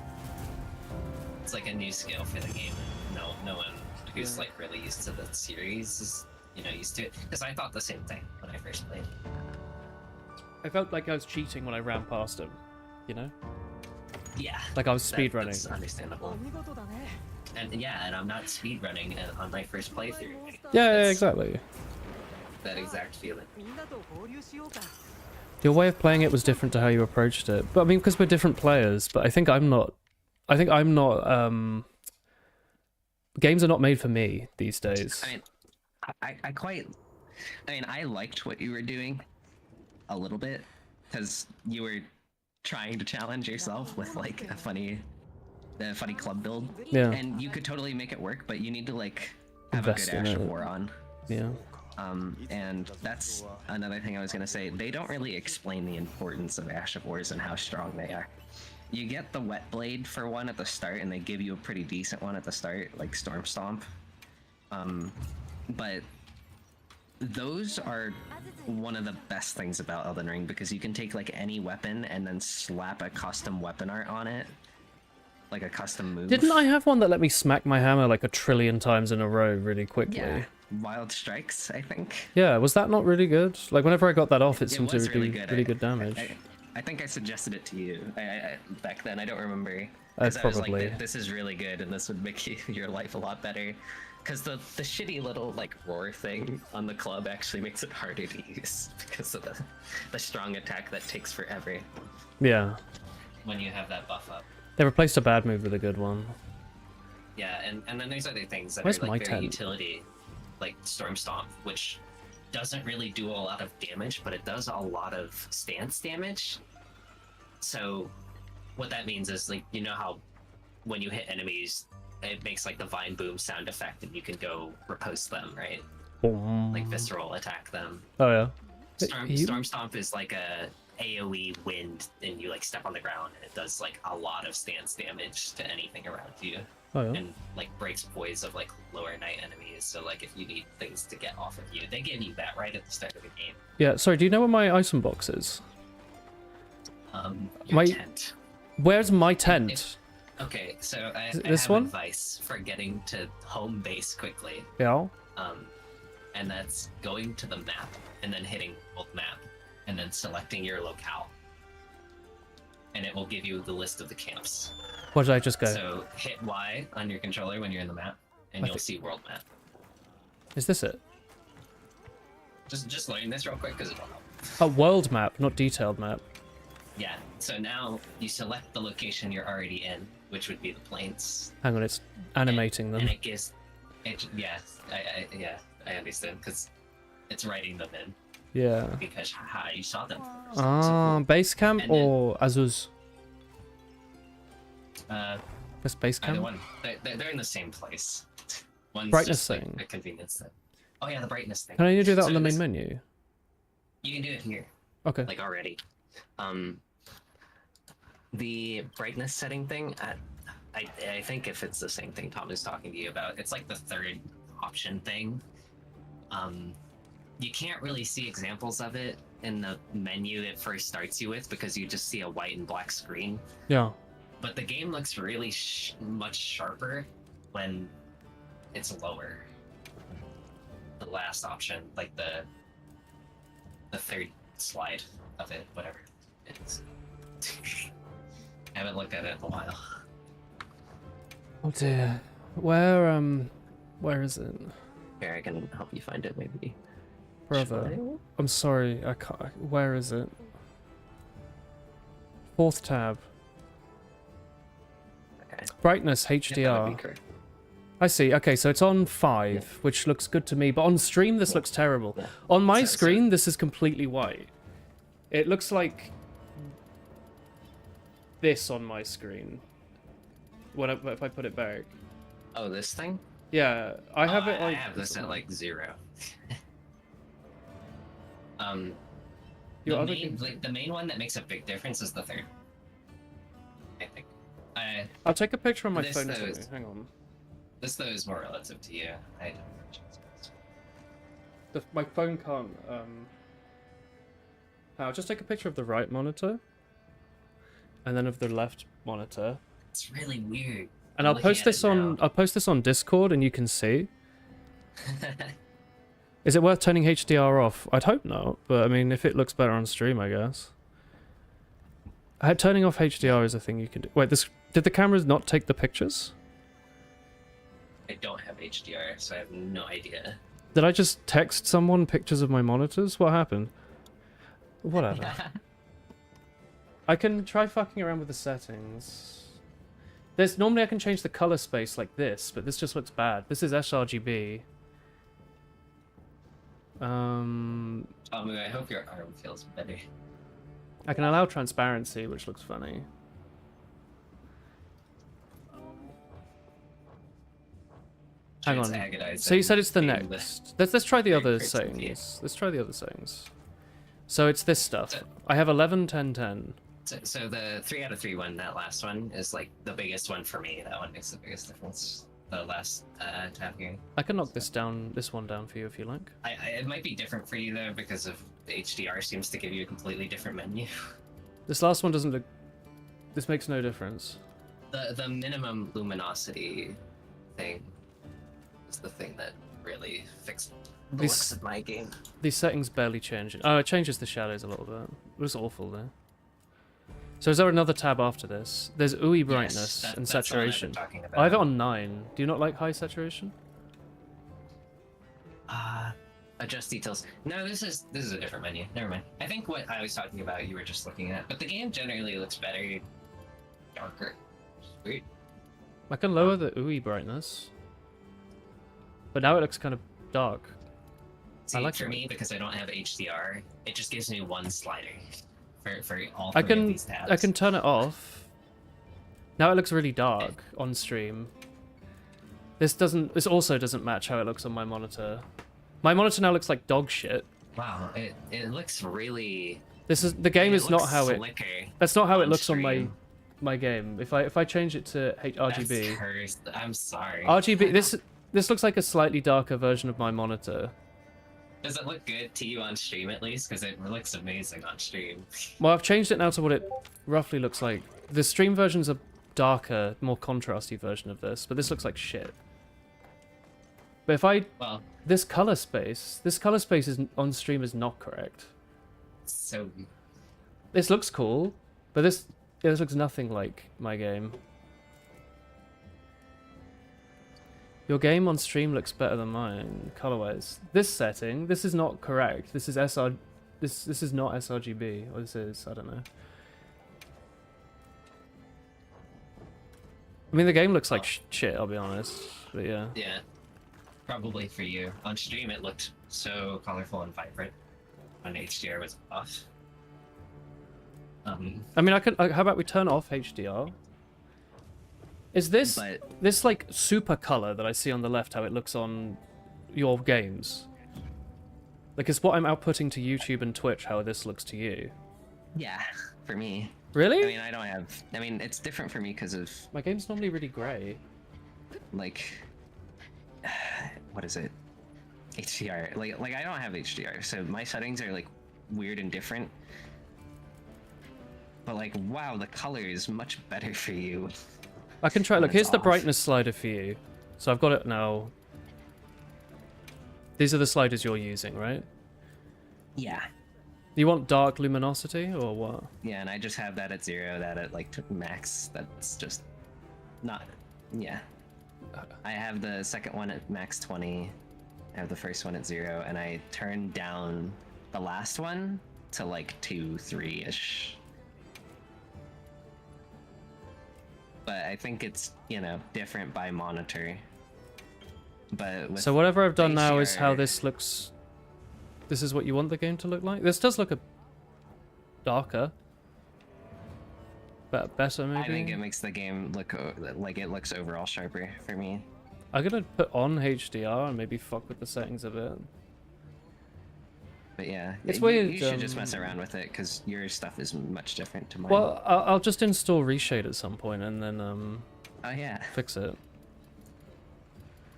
It's like a new scale for the game. No one who's like really used to the series is, used to it. Because I thought the same thing when I first played. I felt like I was cheating when I ran past him, you know? Yeah. Like I was speedrunning. That's understandable. And I'm not speedrunning on my first playthrough. Yeah, That's exactly. That exact feeling. Your way of playing it was different to how you approached it. But I mean, because we're different players, but I think I'm not, games are not made for me these days. I mean, I liked what you were doing a little bit, because you were trying to challenge yourself with like a funny club build. Yeah. And you could totally make it work, but you need to like have Invest a good in Ash of it. War on. Yeah. And that's another thing I was gonna say. They don't really explain the importance of Ash of Wars and how strong they are. You get the Wet Blade for one at the start, and they give you a pretty decent one at the start, like Storm Stomp. But those are one of the best things about Elden Ring, because you can take like any weapon and then slap a custom weapon art on it, like a custom move. Didn't I have one that let me smack my hammer like 1,000,000,000,000 times in a row really quickly? Yeah, Wild Strikes, I think. Yeah, was that not really good? Like whenever I got that off, it It seemed to was do really really good. good damage. I think I suggested it to you back then. I don't remember. That's 'Cause I was probably- like, this is really good, and this would make your life a lot better. Because the shitty little like roar thing on the club actually makes it harder to use because of the strong attack that takes forever. Yeah. When you have that buff up. They replaced a bad move with a good one. Yeah, and then there's other things that Where's are my like very tent? utility, like Storm Stomp, which doesn't really do a lot of damage, but it does a lot of stance damage. So what that means is, like, you know how when you hit enemies, it makes like the vine boom sound effect, and you can go riposte them, right? Like visceral attack them. Oh yeah. Storm Stomp is like a AoE wind, and you like step on the ground, and it does like a lot of stance damage to anything around you. Oh yeah. And like breaks poise of like lower knight enemies. So like if you need things to get off of you, they give you that right at the start of the game. Yeah. Sorry. Do you know where my item box is? Your My- tent. Where's my tent? Okay, so I This have one? advice for getting to home base quickly. Yeah. And that's going to the map and then hitting old map and then selecting your locale. And it will give you the list of the camps. What did I just go? So hit Y on your controller when you're in the map, and you'll see world map. Is this it? Just learn this real quick because it'll help. A world map, not detailed map. Yeah. So now you select the location you're already in, which would be the plains. Hang on, it's animating them. And it gives, yeah, I understand because it's writing them in Yeah. because you saw them. Base camp And then- or Azuz? Uh, This base either camp? one. They're in the same place. One's Brightness just like thing. a convenience thing. Oh yeah, the brightness thing. Can I do that So on the main this- menu? You can do it here, Okay. like already. The brightness setting thing, I think if it's the same thing Tom is talking to you about, it's like the third option thing. You can't really see examples of it in the menu it first starts you with because you just see a white and black screen. Yeah. But the game looks really much sharper when it's lower. The last option, like the third slide of it, whatever it is. I haven't looked at it in a while. Oh dear. Where is it? Here, I can help you find it, maybe. Brother. I'm sorry, I can't. Where is it? Fourth tab. Okay. Brightness, Yeah, that HDR. would be correct. I see. Okay, so it's on 5, which looks good to me, but on stream this looks terrible. Yeah. On my So- screen, this is completely white. It looks like this on my screen. If I put it back. Oh, this thing? Yeah, I have it I like. have this at like 0. Your the other main, games- like, the main one that makes a big difference is the third. I think. I'll take a picture on my This phone. though To me. is- Hang on. This though is more relative to you. I don't. My phone can't. I'll just take a picture of the right monitor, and then of the left monitor, It's really weird. and I'm I'll looking post at this it on. now. I'll post this on Discord, and you can see. Is it worth turning HDR off? I'd hope not, but I mean, if it looks better on stream, I guess. Turning off HDR is a thing you can do. Wait, did the cameras not take the pictures? I don't have HDR, so I have no idea. Did I just text someone pictures of my monitors? What happened? Whatever. I can try fucking around with the settings. Normally I can change the color space like this, but this just looks bad. This is sRGB. I hope your arm feels better. I can allow transparency, which looks funny. Hang on. So you said it's the being next. Let's try the being other critical of you. settings. Let's try the other settings. So it's this stuff. I have 11, 10, 10. So the 3 out of 3 one, that last one, is like the biggest one for me. That one makes the biggest difference. The last tab here. I can knock this one down for you if you like. It might be different for you though because of the HDR seems to give you a completely different menu. This last one doesn't look. This makes no difference. The minimum luminosity thing is the thing that really fixed the This- looks of my game. These settings barely change. Oh, it changes the shadows a little bit. It was awful though. So is there another tab after this? There's UI brightness and that's the one I've been saturation. talking about. I have it on 9. Do you not like high saturation? Adjust details. No, this is a different menu. Never mind. I think what I was talking about you were just looking at, but the game generally looks better, darker. Weird. I can lower the UI brightness. But now it looks kind of dark. See, like for it. me, because I don't have HDR, it just gives me one slider for all I three of can these tabs. I can turn it off. Now it looks really dark on stream. This also doesn't match how it looks on my monitor. My monitor now looks like dog shit. Wow, it looks really. The game is not how it. slicker That's not how it on looks on stream. my game. If I change it to RGB, That's cursed. I'm sorry. RGB. This looks like a slightly darker version of my monitor. Does it look good to you on stream at least? Because it looks amazing on stream. Well, I've changed it now to what it roughly looks like. The stream version's darker, more contrasty version of this, but this looks like shit. But if I... Well, this color space is on stream is not correct. so This looks cool, but this looks nothing like my game. Your game on stream looks better than mine, colorwise. This setting, this is not correct. This is SR... This is not sRGB, or this is, I don't know. I mean, the game looks like shit, I'll be honest, but yeah. yeah, probably for you. On stream, it looked so colorful and vibrant. On HDR was off. I mean, how about we turn off HDR? Is this this like super color that I see on the left, how it looks on your games? Like, it's what I'm outputting to YouTube and Twitch, how this looks to you. Yeah, for me. Really? I mean, I don't have. I mean, it's different for me because of My game's normally really grey. like, what is it? HDR. Like I don't have HDR, so my settings are like weird and different. But like, wow, the color is much better for you. I can try. when Look, it's here's the off. brightness slider for you. So I've got it now. These are the sliders you're using, right? Yeah. You want dark luminosity or what? Yeah, and I just have that at 0, that at like max. That's just not. Yeah. I have the second one at max 20. I have the first one at 0, and I turned down the last one to like 2, 3-ish. But I think it's, you know, different by monitor. But with So whatever I've done now is how HDR this looks. This is what you want the game to look like? This does look a darker. But better, maybe? I think it makes the game look like it looks overall sharper for me. I'm gonna put on HDR and maybe fuck with the settings a bit. But yeah, It's you, weird, you should just mess around with it because your stuff is much different to mine. Well, I'll just install Reshade at some point and then Oh yeah, fix it.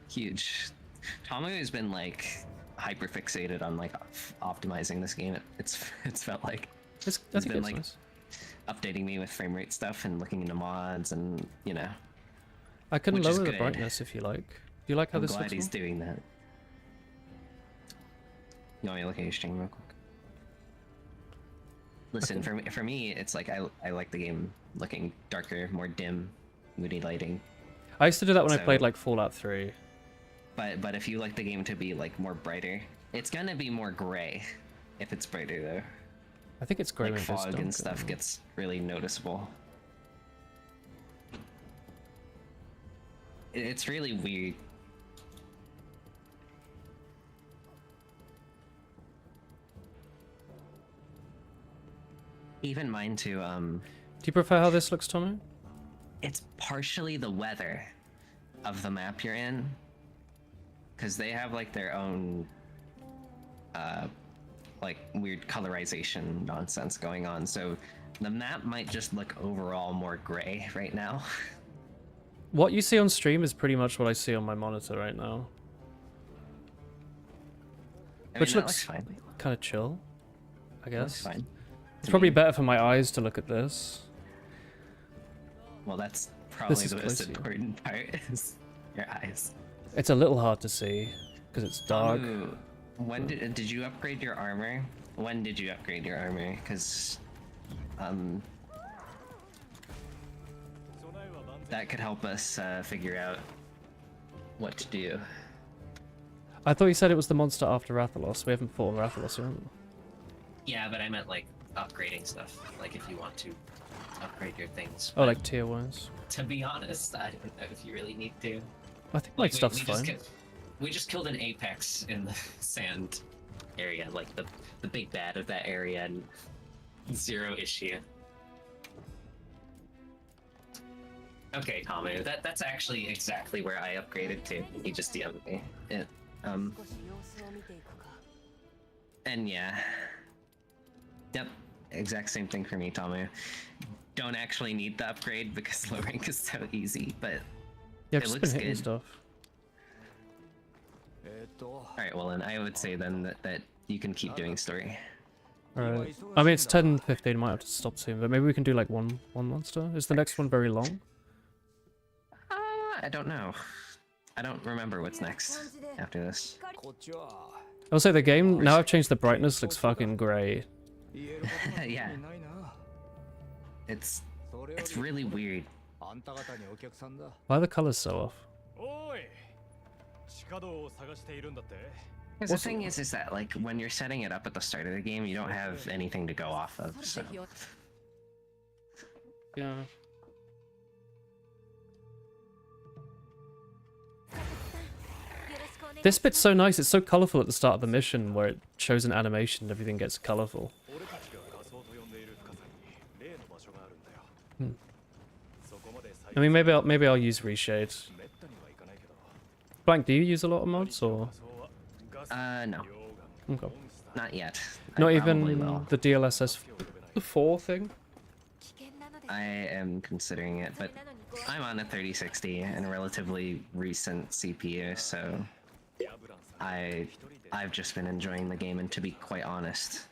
huge. Tomu has been like hyper fixated on like optimizing this game. It's felt like I It's think been it's like nice. updating me with frame rate stuff and looking into mods and you know. I can which is lower the good. brightness if you like. Do you like how I'm this glad looks? he's More? doing that. You want me to look at your stream real quick? Listen, for me, it's like I like the game looking darker, more dim, moody lighting. I used to do that when I So- played like Fallout 3. But if you like the game to be like more brighter, it's gonna be more gray. If it's brighter though, I think it's grey like when it goes fog darker. and stuff gets really noticeable. It's really weird. Even mine too. Do you prefer how this looks, Tommy? It's partially the weather of the map you're in, because they have like their own like weird colorization nonsense going on. So the map might just look overall more gray right now. What you see on stream is pretty much what I see on my monitor right now. I Which mean, that looks fine. kind of chill, I That looks guess. fine. It's probably better for my eyes to look at this. Well, that's probably is the most close, yeah. important part is your eyes. It's a little hard to see because it's dark. Ooh, when did you upgrade your armor? When did you upgrade your armor? Because that could help us figure out what to do. I thought you said it was the monster after Rathalos. We haven't fought Rathalos yet. yeah, but I meant like upgrading stuff. Like if you want to upgrade your things. Oh, like tier wise. To be honest, I don't know if you really need to. I think my Like, stuff's we just fine. we just killed an apex in the sand area, like the big bad of that area, and zero issue. Okay, Tamu, that's actually exactly where I upgraded to. He just DM'd me. And yeah. Yep, exact same thing for me, Tamu. Don't actually need the upgrade because low rank is so easy, but Yeah, I've it just looks been hitting good. stuff. Alright, well then I would say then that you can keep doing story. Alright. I mean, it's 10:15. Might have to stop soon, but maybe we can do like one monster. Is the next one very long? I don't know. I don't remember what's next after this. I'll say the game, now I've changed the brightness, looks fucking great. Yeah. It's really weird. Why are the colors so off? Because the thing is that like when you're setting it up at the start of the game, you don't have anything to go off of. So Yeah. This bit's so nice, it's so colourful at the start of the mission where it shows an animation and everything gets colourful. I mean, maybe I'll use reshade. Blank, do you use a lot of mods or? no, Okay. not yet. Not I even probably will. the DLSS 4 thing? I am considering it, but I'm on a 3060 and a relatively recent CPU, so I've just been enjoying the game, and to be quite honest,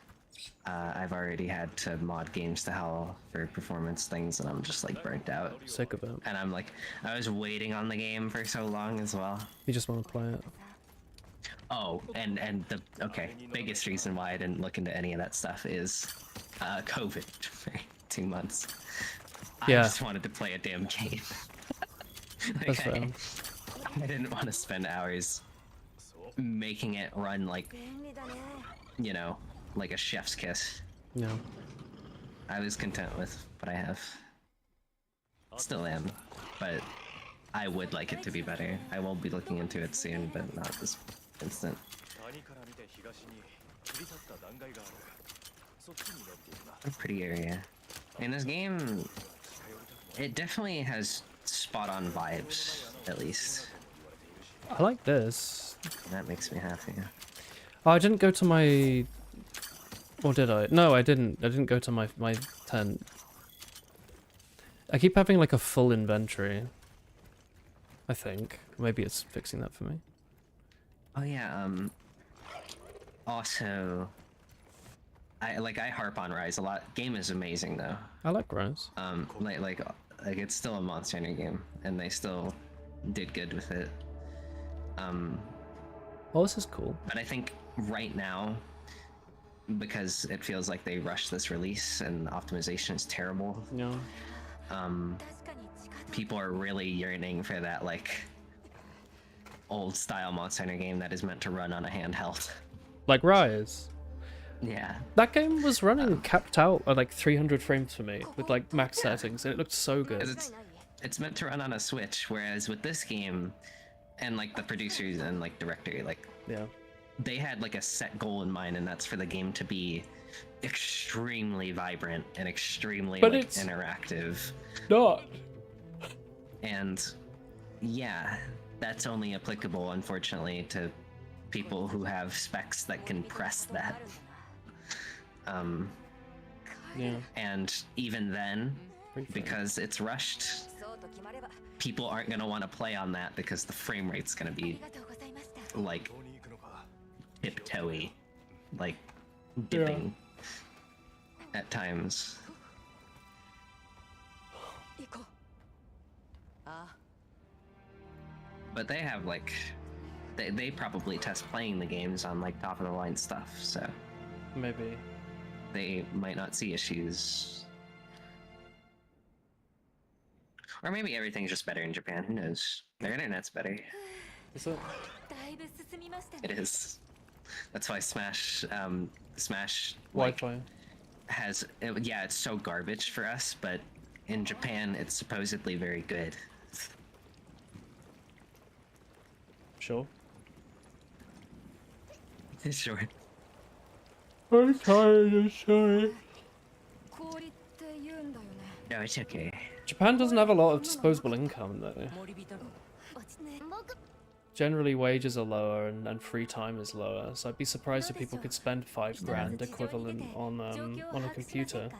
I've already had to mod games to hell for performance things, and I'm just like burnt out. Sick of it. And I'm like, I was waiting on the game for so long as well. You just want to play it. Oh, and the biggest reason why I didn't look into any of that stuff is COVID for 2 months. Yeah. I just wanted to play a damn game. Like, That's fair. I didn't want to spend hours making it run like, you know, like a chef's kiss. No. I was content with what I have. Still am, but I would like it to be better. I will be looking into it soon, but not this instant. A pretty area. In this game, it definitely has spot-on vibes, at least. I like this. That makes me happy. Oh, I didn't go to my... Or did I? No, I didn't. I didn't go to my tent. I keep having like a full inventory. I think. Maybe it's fixing that for me. Oh yeah, also, I harp on Rise a lot. Game is amazing though. I like Rise. Like it's still a Monster Hunter game, and they still did good with it. Oh, this is cool. But I think right now, because it feels like they rushed this release and optimization is terrible, Yeah. people are really yearning for that like old style Monster Hunter game that is meant to run on a handheld. Like Rise. Yeah. That game was running capped out at like 300 frames for me with like max settings, and it looked so good. 'Cause it's meant to run on a Switch, whereas with this game, and like the producers and like director, like Yeah. they had like a set goal in mind, and that's for the game to be extremely vibrant and extremely But like it's interactive. not. And yeah, that's only applicable, unfortunately, to people who have specs that can press that. Yeah. And even then, Pretty fair. because it's rushed, people aren't going to want to play on that because the frame rate's going to be like tiptoey, like dipping at times. But they have like, they probably test playing the games on like top of the line stuff, so Maybe. they might not see issues. Or maybe everything's just better in Japan, who knows? Their internet's better. Is it? It is. That's why Smash, like, Wi-Fi. yeah, it's so garbage for us, but in Japan, it's supposedly very good. Sure. Sure. I'm tired, I'm sorry. No, it's okay. Japan doesn't have a lot of disposable income though. Generally wages are lower and free time is lower, so I'd be surprised if people could spend $5,000 equivalent on a computer.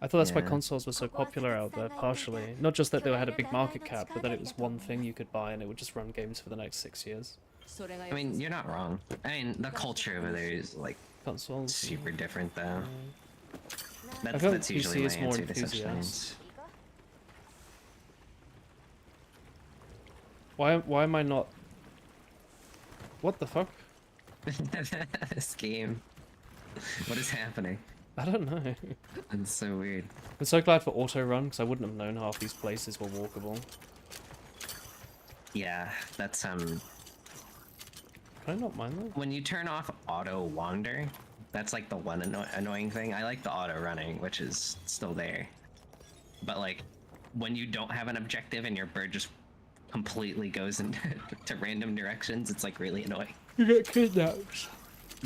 I thought that's why Yeah. consoles were so popular out there, partially. Not just that they had a big market cap, but that it was one thing you could buy and it would just run games for the next 6 years. I mean, you're not wrong. I mean, the culture over there is like Consoles. super different, though. I feel like That's usually PC my is more answer to such enthusiast. things. Why am I not? What the fuck? This game. What is happening? I don't know. It's so weird. I'm so glad for auto run because I wouldn't have known half these places were walkable. Yeah, that's Can I not mind that? when you turn off auto wander, that's like the one annoying thing. I like the auto running, which is still there. But like when you don't have an objective and your bird just completely goes into to random directions, it's like really annoying. You get kidnapped.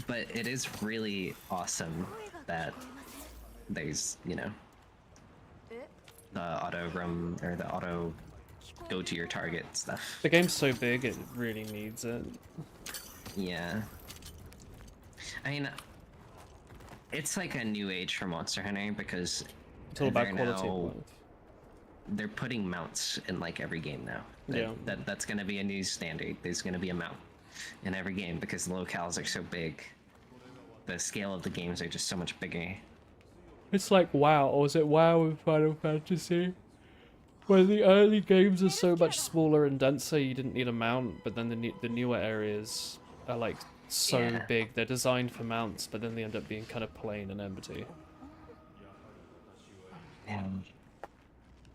But it is really awesome that there's, you know, the auto roam or the auto go to your target stuff. The game's so big, it really needs it. Yeah. I mean, it's like a new age for Monster Hunter because It's all about they're quality now- of life. they're putting mounts in like every game now. Yeah. That's gonna be a new standard. There's gonna be a mount in every game because the locales are so big. The scale of the games are just so much bigger. It's like WoW, or is it WoW with Final Fantasy? Where the early games are so much smaller and denser, you didn't need a mount, but then the newer areas are like so Yeah. big. They're designed for mounts, but then they end up being kind of plain and empty. Yeah.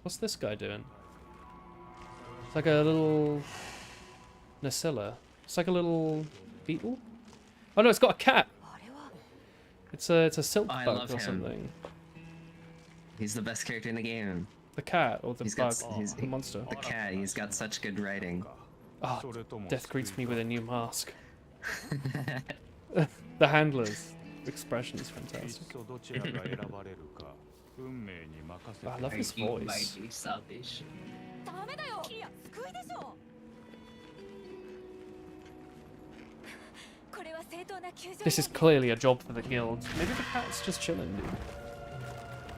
What's this guy doing? It's like a little Nacilla. It's like a little beetle. Oh no, it's got a cat. It's a silk Oh, I bug love or him. something. He's the best character in the game. The cat or the He's bug, got he's, the monster. the cat. He's got such good writing. Oh, death greets me with a new mask. The handler's expression is fantastic. I love his voice. This is clearly a job for the guild. Maybe the cat's just chilling, dude.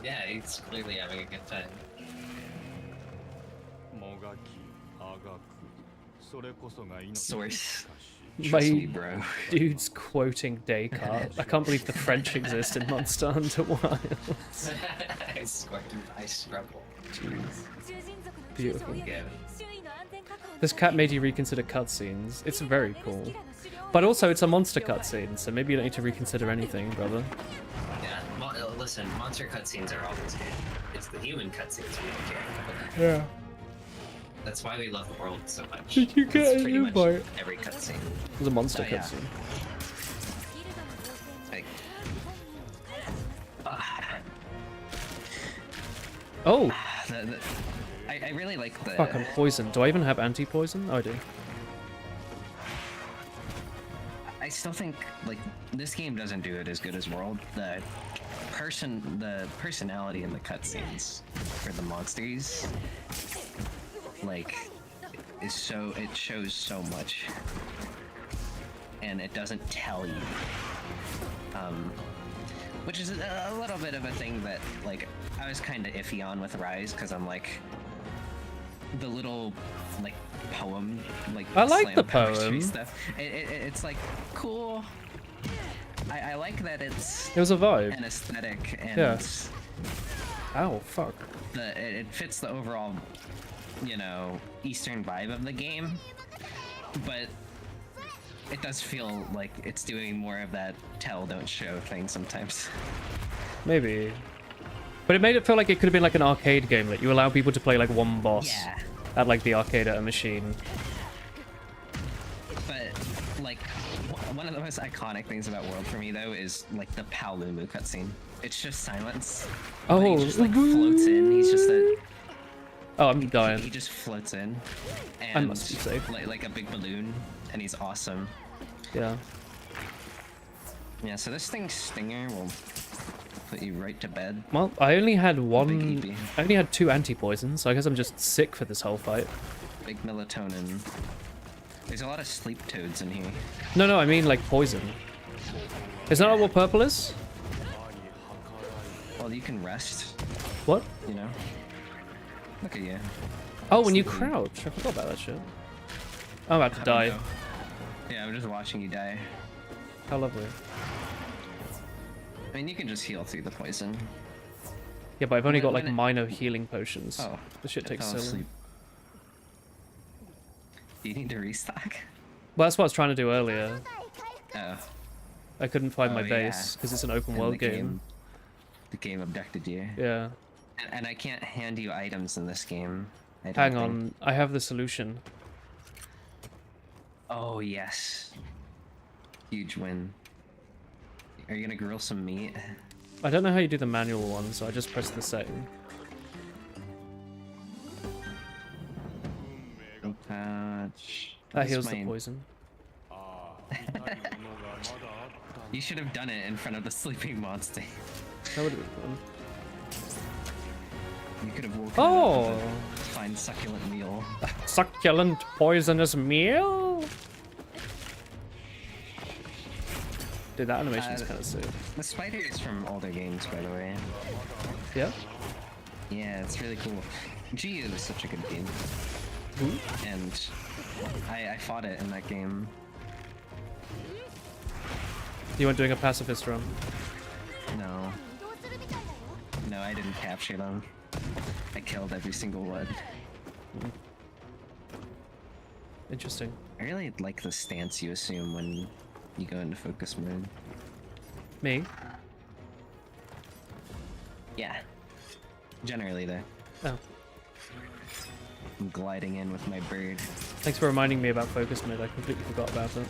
Yeah, he's clearly having a good time. Source. My Trust me, bro. dude's quoting Descartes. I can't believe the French exist in Monster Hunter Wilds. I struggle. Beautiful. Yeah. This cat made you reconsider cutscenes. It's very cool. But also, it's a monster cutscene, so maybe you don't need to reconsider anything, brother. Yeah, listen, monster cutscenes are always good. It's the human cutscenes we don't care about. Yeah. That's why we love the world so much. Did you get It's an pretty much invite? every cutscene. It was a monster Oh, yeah. cutscene. Like, Oh! I really like the. Fuck, I'm poisoned. Do I even have anti-poison? Oh, I do. I still think like this game doesn't do it as good as World. The personality in the cutscenes for the monsters, like, is so it shows so much, and it doesn't tell you. Which is a little bit of a thing that like I was kind of iffy on with Rise because I'm like the little like poem like I like slam the poetry poem. stuff. It's like cool. I like that it's It was a vibe. an aesthetic and Yeah. Ow, fuck. it fits the overall, you know, Eastern vibe of the game, but it does feel like it's doing more of that tell don't show thing sometimes. Maybe. But it made it feel like it could have been like an arcade game. Like you allow people to play like one boss Yeah. at like the arcade at a machine. But like one of the most iconic things about World for me though is like the Paolumu cutscene. It's just silence. but Oh. he just like floats in. He's just a Oh, I'm he dying. just floats in, I and must be safe. like a big balloon, and he's awesome. Yeah. Yeah. So this thing Stinger will put you right to bed. Well, I only had Big one. EP. I only had 2 anti-poisons, so I guess I'm just sick for this whole fight. Big melatonin. There's a lot of sleep toads in here. No, I mean like poison. Is that not what purple is? Well, you can rest, What? you know. Look at you. Oh, when you Sleeping. crouch. I forgot about that shit. I'm about to How do you die. know? Yeah, I'm just watching you die. How lovely. I mean, you can just heal through the poison. Yeah, but I've only When- got like when it- minor healing potions. Oh, This shit I takes fell so long. asleep. Do you need to restock? Well, that's what I was trying to do earlier. Oh. I couldn't find Oh, my base because it's an open And world game. The game abducted you. Yeah. And I can't hand you items in this game. I don't Hang think. on, I have the solution. Oh, yes. Huge win. Are you gonna grill some meat? I don't know how you do the manual one, so I just press the setting. Touch. That heals the poison. You should have done it in front of the sleeping monster. That would have been fun. You could have woken Oh! it up with a fine succulent meal. Succulent poisonous meal? Dude, that animation's kind of sick. The spider is from older games, by the way. Yeah? Yeah, it's really cool. Geo is such a good game. Who? And I fought it in that game. You weren't doing a pacifist run? No. No, I didn't capture them. I killed every single one. Interesting. I really like the stance you assume when you go into focus mode. Me? Yeah. Generally though. Oh. I'm gliding in with my bird. Thanks for reminding me about focus mode. I completely forgot about it.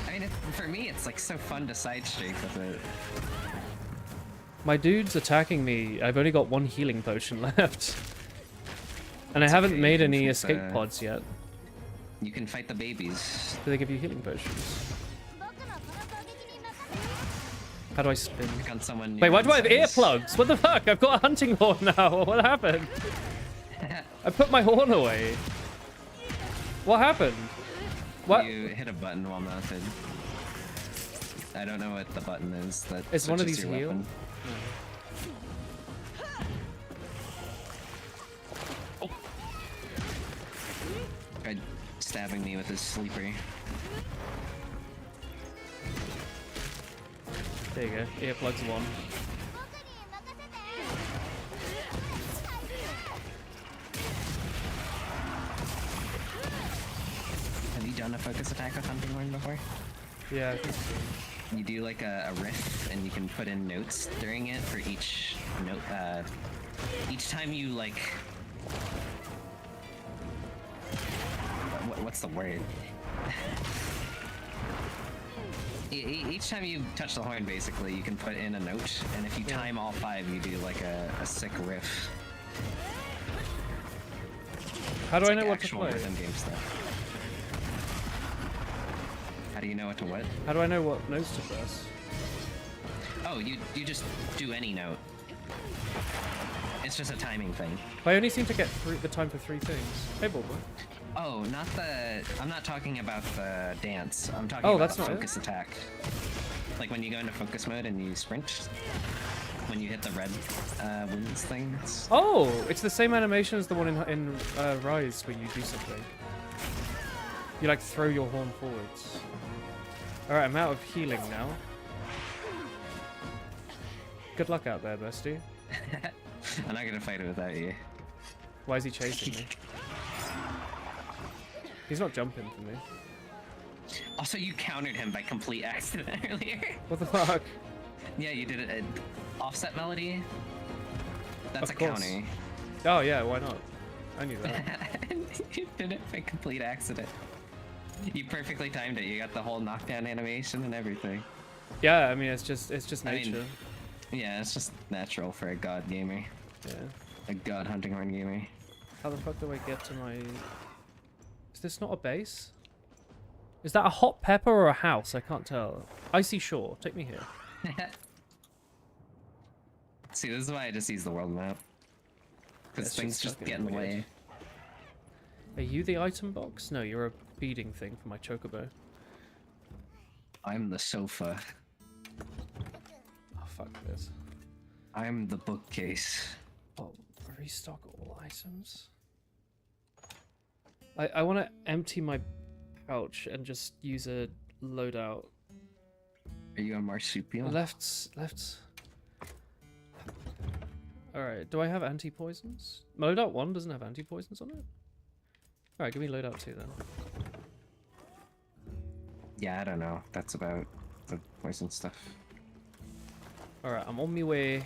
I mean, for me, it's like so fun to side streak with it. My dude's attacking me. I've only got one healing potion left. And I haven't okay, made you can any fight escape the- pods yet. You can fight the babies. Do they give you healing potions? How do I spin? Click on someone. Wait, why do I have near size. earplugs? What the fuck? I've got a hunting horn now. What happened? I put my horn away. What happened? What? You hit a button while mounted. I don't know what the button is. That Is one of switches these your heal? weapon. Tried stabbing me with his sleeper. There you go. Earplugs one. Have you done a focus attack with Hunting Horn before? Yeah, I think so. You do like a riff, and you can put in notes during it for each note. Each time you like, what's the word? Each time you touch the horn, basically, you can put in a note, and if you time all 5, you do like a sick riff. How do It's I like know what to actual play? rhythm game stuff. How do you know what to what? How do I know what notes to press? Oh, you just do any note. It's just a timing thing. I only seem to get the time for 3 things. Hey, Bulba. Oh, not the. I'm not talking about the dance. I'm talking Oh, about that's the not it? focus attack. Like when you go into focus mode and you sprint. When you hit the red wings thing. Oh, it's the same animation as the one in Rise where you do something. You like throw your horn forwards. Alright, I'm out of healing now. Good luck out there, bestie. I'm not gonna fight it without you. Why is he chasing me? He's not jumping for me. Also, you countered him by complete accident earlier. What the fuck? Yeah, you did an offset melody. That's Of a course. counter. Oh yeah, why not? I knew that. You did it by complete accident. You perfectly timed it. You got the whole knockdown animation and everything. Yeah, I mean it's just I mean, nature. Yeah, it's just natural for a god gamer. Yeah. A god hunting horn gamer. How the fuck do I get to my... Is this not a base? Is that a hot pepper or a house? I can't tell. Icy Shore. Take me here. See, this is why I just use the world map. Because It's things just fucking get in the weird. way. Are you the item box? No, you're a beading thing for my chocobo. I'm the sofa. Oh, fuck this. I'm the bookcase. Oh, restock all items? I want to empty my pouch and just use a loadout. Are you a marsupial? Left. Alright, do I have anti-poisons? Loadout 1 doesn't have anti-poisons on it? Alright, give me loadout 2 then. Yeah, I don't know. That's about the poison stuff. Alright, I'm on my way.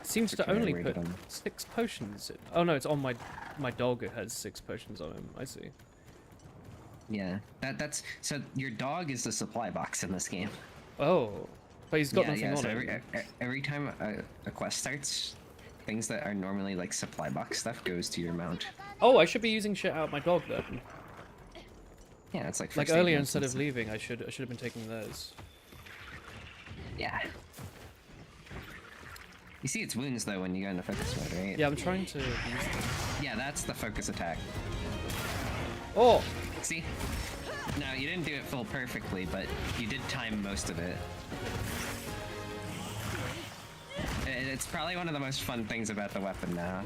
Seems to Okay, only where put did 6 potions. Oh no, it's on my dog. It has 6 potions on him. I see. Yeah, that's so your dog is the supply box in this game. Oh, but he's got nothing on so him. every time a quest starts, things that are normally like supply box stuff goes to your mount. Oh, I should be using shit out my dog then. Yeah, it's like Like first aid earlier, kits instead and of stuff. leaving, I should have been taking those. Yeah. You see its wounds though when you go into focus mode, right? Yeah, I'm trying to use them. Yeah, that's the focus attack. Oh, See? Now, you didn't do it full perfectly, but you did time most of it. It's probably one of the most fun things about the weapon now.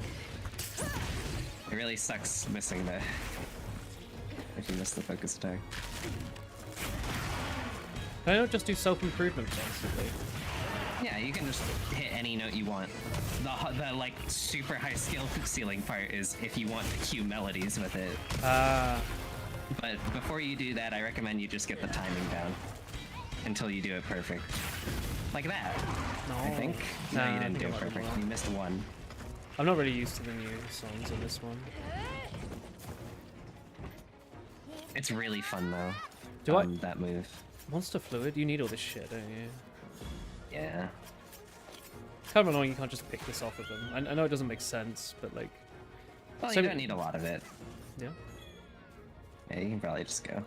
It really sucks missing the... if you miss the focus attack. can I not just do self-improvement constantly? Yeah, you can just hit any note you want. The like super high skill ceiling part is if you want to cue melodies with it. But before you do that, I recommend you just get the timing down until you do it perfect. Like that. No. I think. No, Nah, you I didn't think do I it might have perfect. wrong. You missed one. I'm not really used to the new songs in this one. It's really fun though. Do I- that move? Monster fluid? You need all this shit, don't you? Yeah. Kind of annoying you can't just pick this off of them. I know it doesn't make sense, but like... Well, So- you don't need a lot of it. Yeah. Yeah, you can probably just go.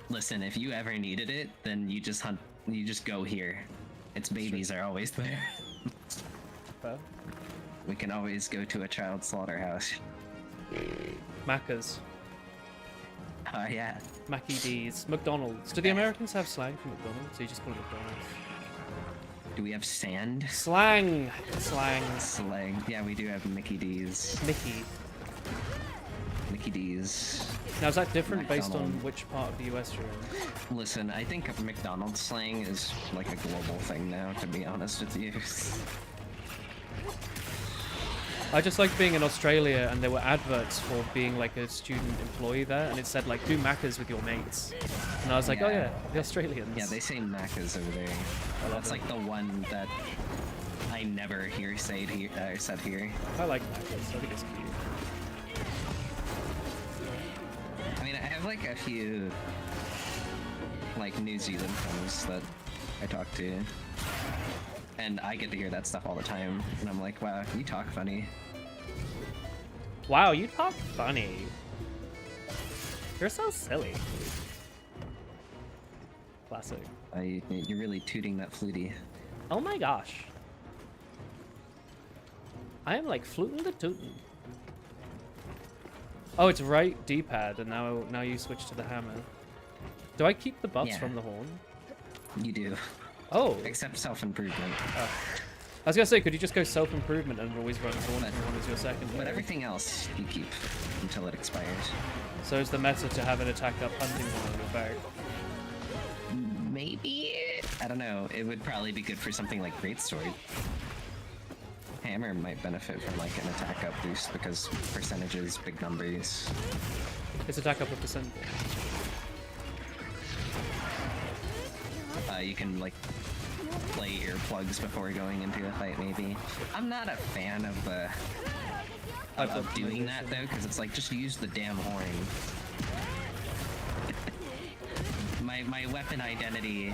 Listen, if you ever needed it, then you just hunt. You just go here. Its babies are always there. Fair. We can always go to a child slaughterhouse. Macca's. Oh yeah. Mackie D's. McDonald's. Do the Americans have slang for McDonald's? So you just call it McDonald's. Do we have sand? Slang! Slang. Slang. Yeah, we do have Mickey D's. Mickey. Mickey D's. Now is that different based on McDonald. which part of the US you're in? Listen, I think McDonald's slang is like a global thing now, to be honest with you. I just like being in Australia and there were adverts for being like a student employee there and it said like do Maccas with your mates. And I was like, oh Yeah. yeah, the Australians. Yeah, they say Macca's over there. love That's it. like the one that I never hear said here. I like Maccas, I think it's cute. I mean, I have like a few like New Zealand friends that I talk to, and I get to hear that stuff all the time, and I'm like, wow, you talk funny. Wow, you talk funny. You're so silly. Classic. You're really tooting that flutie. Oh my gosh. I am like fluting the tootin'. Oh, it's right D-pad, and now you switch to the hammer. Do I keep the buffs Yeah. from the horn? You do, Oh, except self-improvement. I was gonna say, could you just go self-improvement and always run horn But- if horn is your second? But everything else you keep until it expires. So is the meta to have an attack up hunting horn on your back? Maybe? I don't know. It would probably be good for something like Greatsword. Hammer might benefit from like an attack up boost because percentages, big numbers. It's attack up a percent. You can like play earplugs before going into a fight maybe. I'm not a fan of the of doing that though, because it's like just use the damn horn. My weapon identity.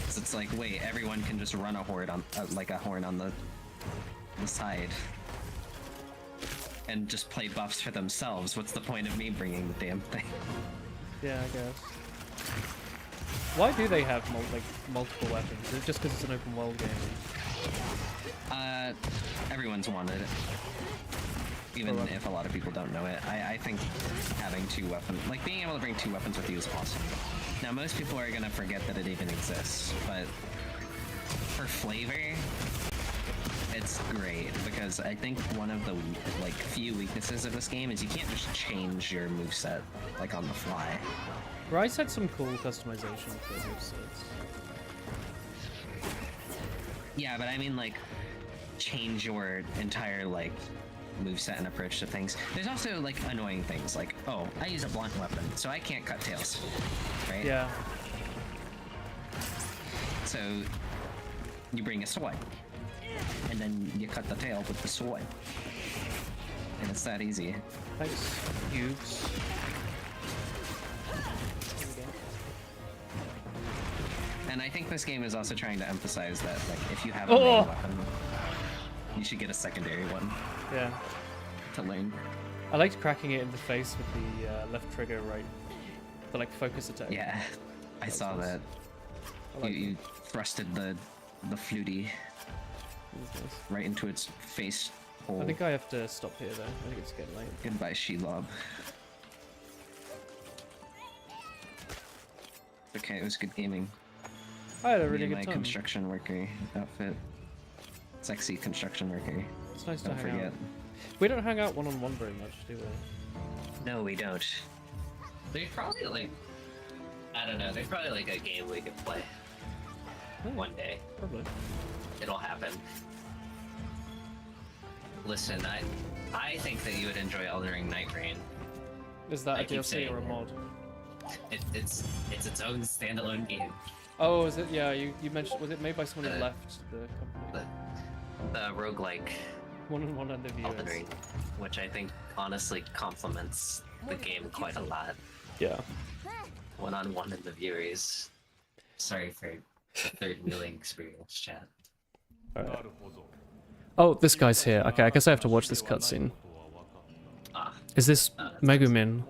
So it's like, wait, everyone can just run a horde on like a horn on the side and just play buffs for themselves. What's the point of me bringing the damn thing? Yeah, I guess. Why do they have multiple weapons? Is it just because it's an open world game? Everyone's wanted it. Even Oh, right. if a lot of people don't know it. I think having two weapons, like being able to bring two weapons with you is awesome. Now most people are gonna forget that it even exists, but for flavor, it's great because I think one of the like few weaknesses of this game is you can't just change your moveset like on the fly. Rise had some cool customization for movesets. Yeah, but I mean like change your entire like moveset and approach to things. There's also like annoying things like, oh, I use a blunt weapon, so I can't cut tails. Right? Yeah. So you bring a sword, and then you cut the tail with the sword. And it's that easy. Thanks, Hughes. And I think this game is also trying to emphasize that, like, if you have a main weapon, you should get a secondary one Yeah. to learn. I liked cracking it in the face with the left trigger, right? The like focus attack. Yeah, I saw nice. that. I like You thrusted the flutie that. Nice. right into its face hole. I think I have to stop here though. I think it's getting late. Goodbye, Shelob. Okay, it was good gaming. I had a Me really and good my time. construction worker outfit. Sexy construction worker. It's nice to Don't hang forget. out. We don't hang out one-on-one very much, do we? No, we don't. There's probably like, I don't know. There's probably like a game we could play one day. Probably. It'll happen. Listen, I think that you would enjoy Elden Ring Night Rain. Is that I a keep DLC saying or a that. mod? It's its own standalone game. Oh, is it? Yeah, you mentioned. Was it made by someone who Uh, left the company? The roguelike One-on-one and the Elden viewers. Ring, which I think honestly complements the game quite a lot. Yeah. One-on-one in the viewers. Sorry for the third viewing experience, chat. Alright. Oh, this guy's here. Okay, I guess I have to watch this cutscene. Ah, Is this Megumin?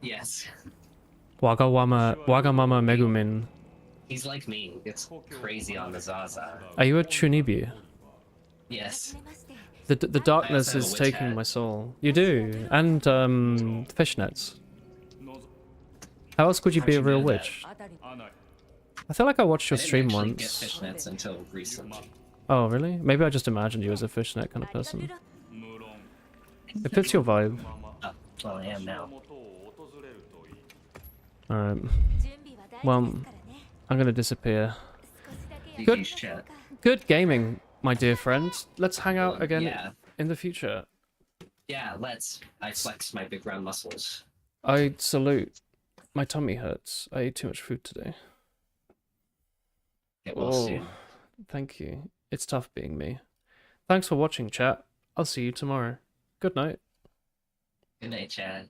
yes. Wagamama Megumin. He's like me. It's crazy on the Zaza. Are you a Chunibi? Yes. The darkness have a is witch taking hat. my soul. You do, and fishnets. How else could you How'd be a you real know that? witch? I feel like I watched I your didn't stream actually once. get fishnets until recently. Oh, really? Maybe I just imagined you as a fishnet kind of person. It fits your vibe. Oh, well, I am now. Alright. Well, I'm gonna disappear. Good. GG's chat. Good gaming, my dear friend. Let's hang out again Yeah. in the future. Yeah, let's. I flex my big round muscles. I salute. My tummy hurts. I ate too much food today. Get well Oh, soon. thank you. It's tough being me. Thanks for watching, chat. I'll see you tomorrow. Good night. Good night, chat.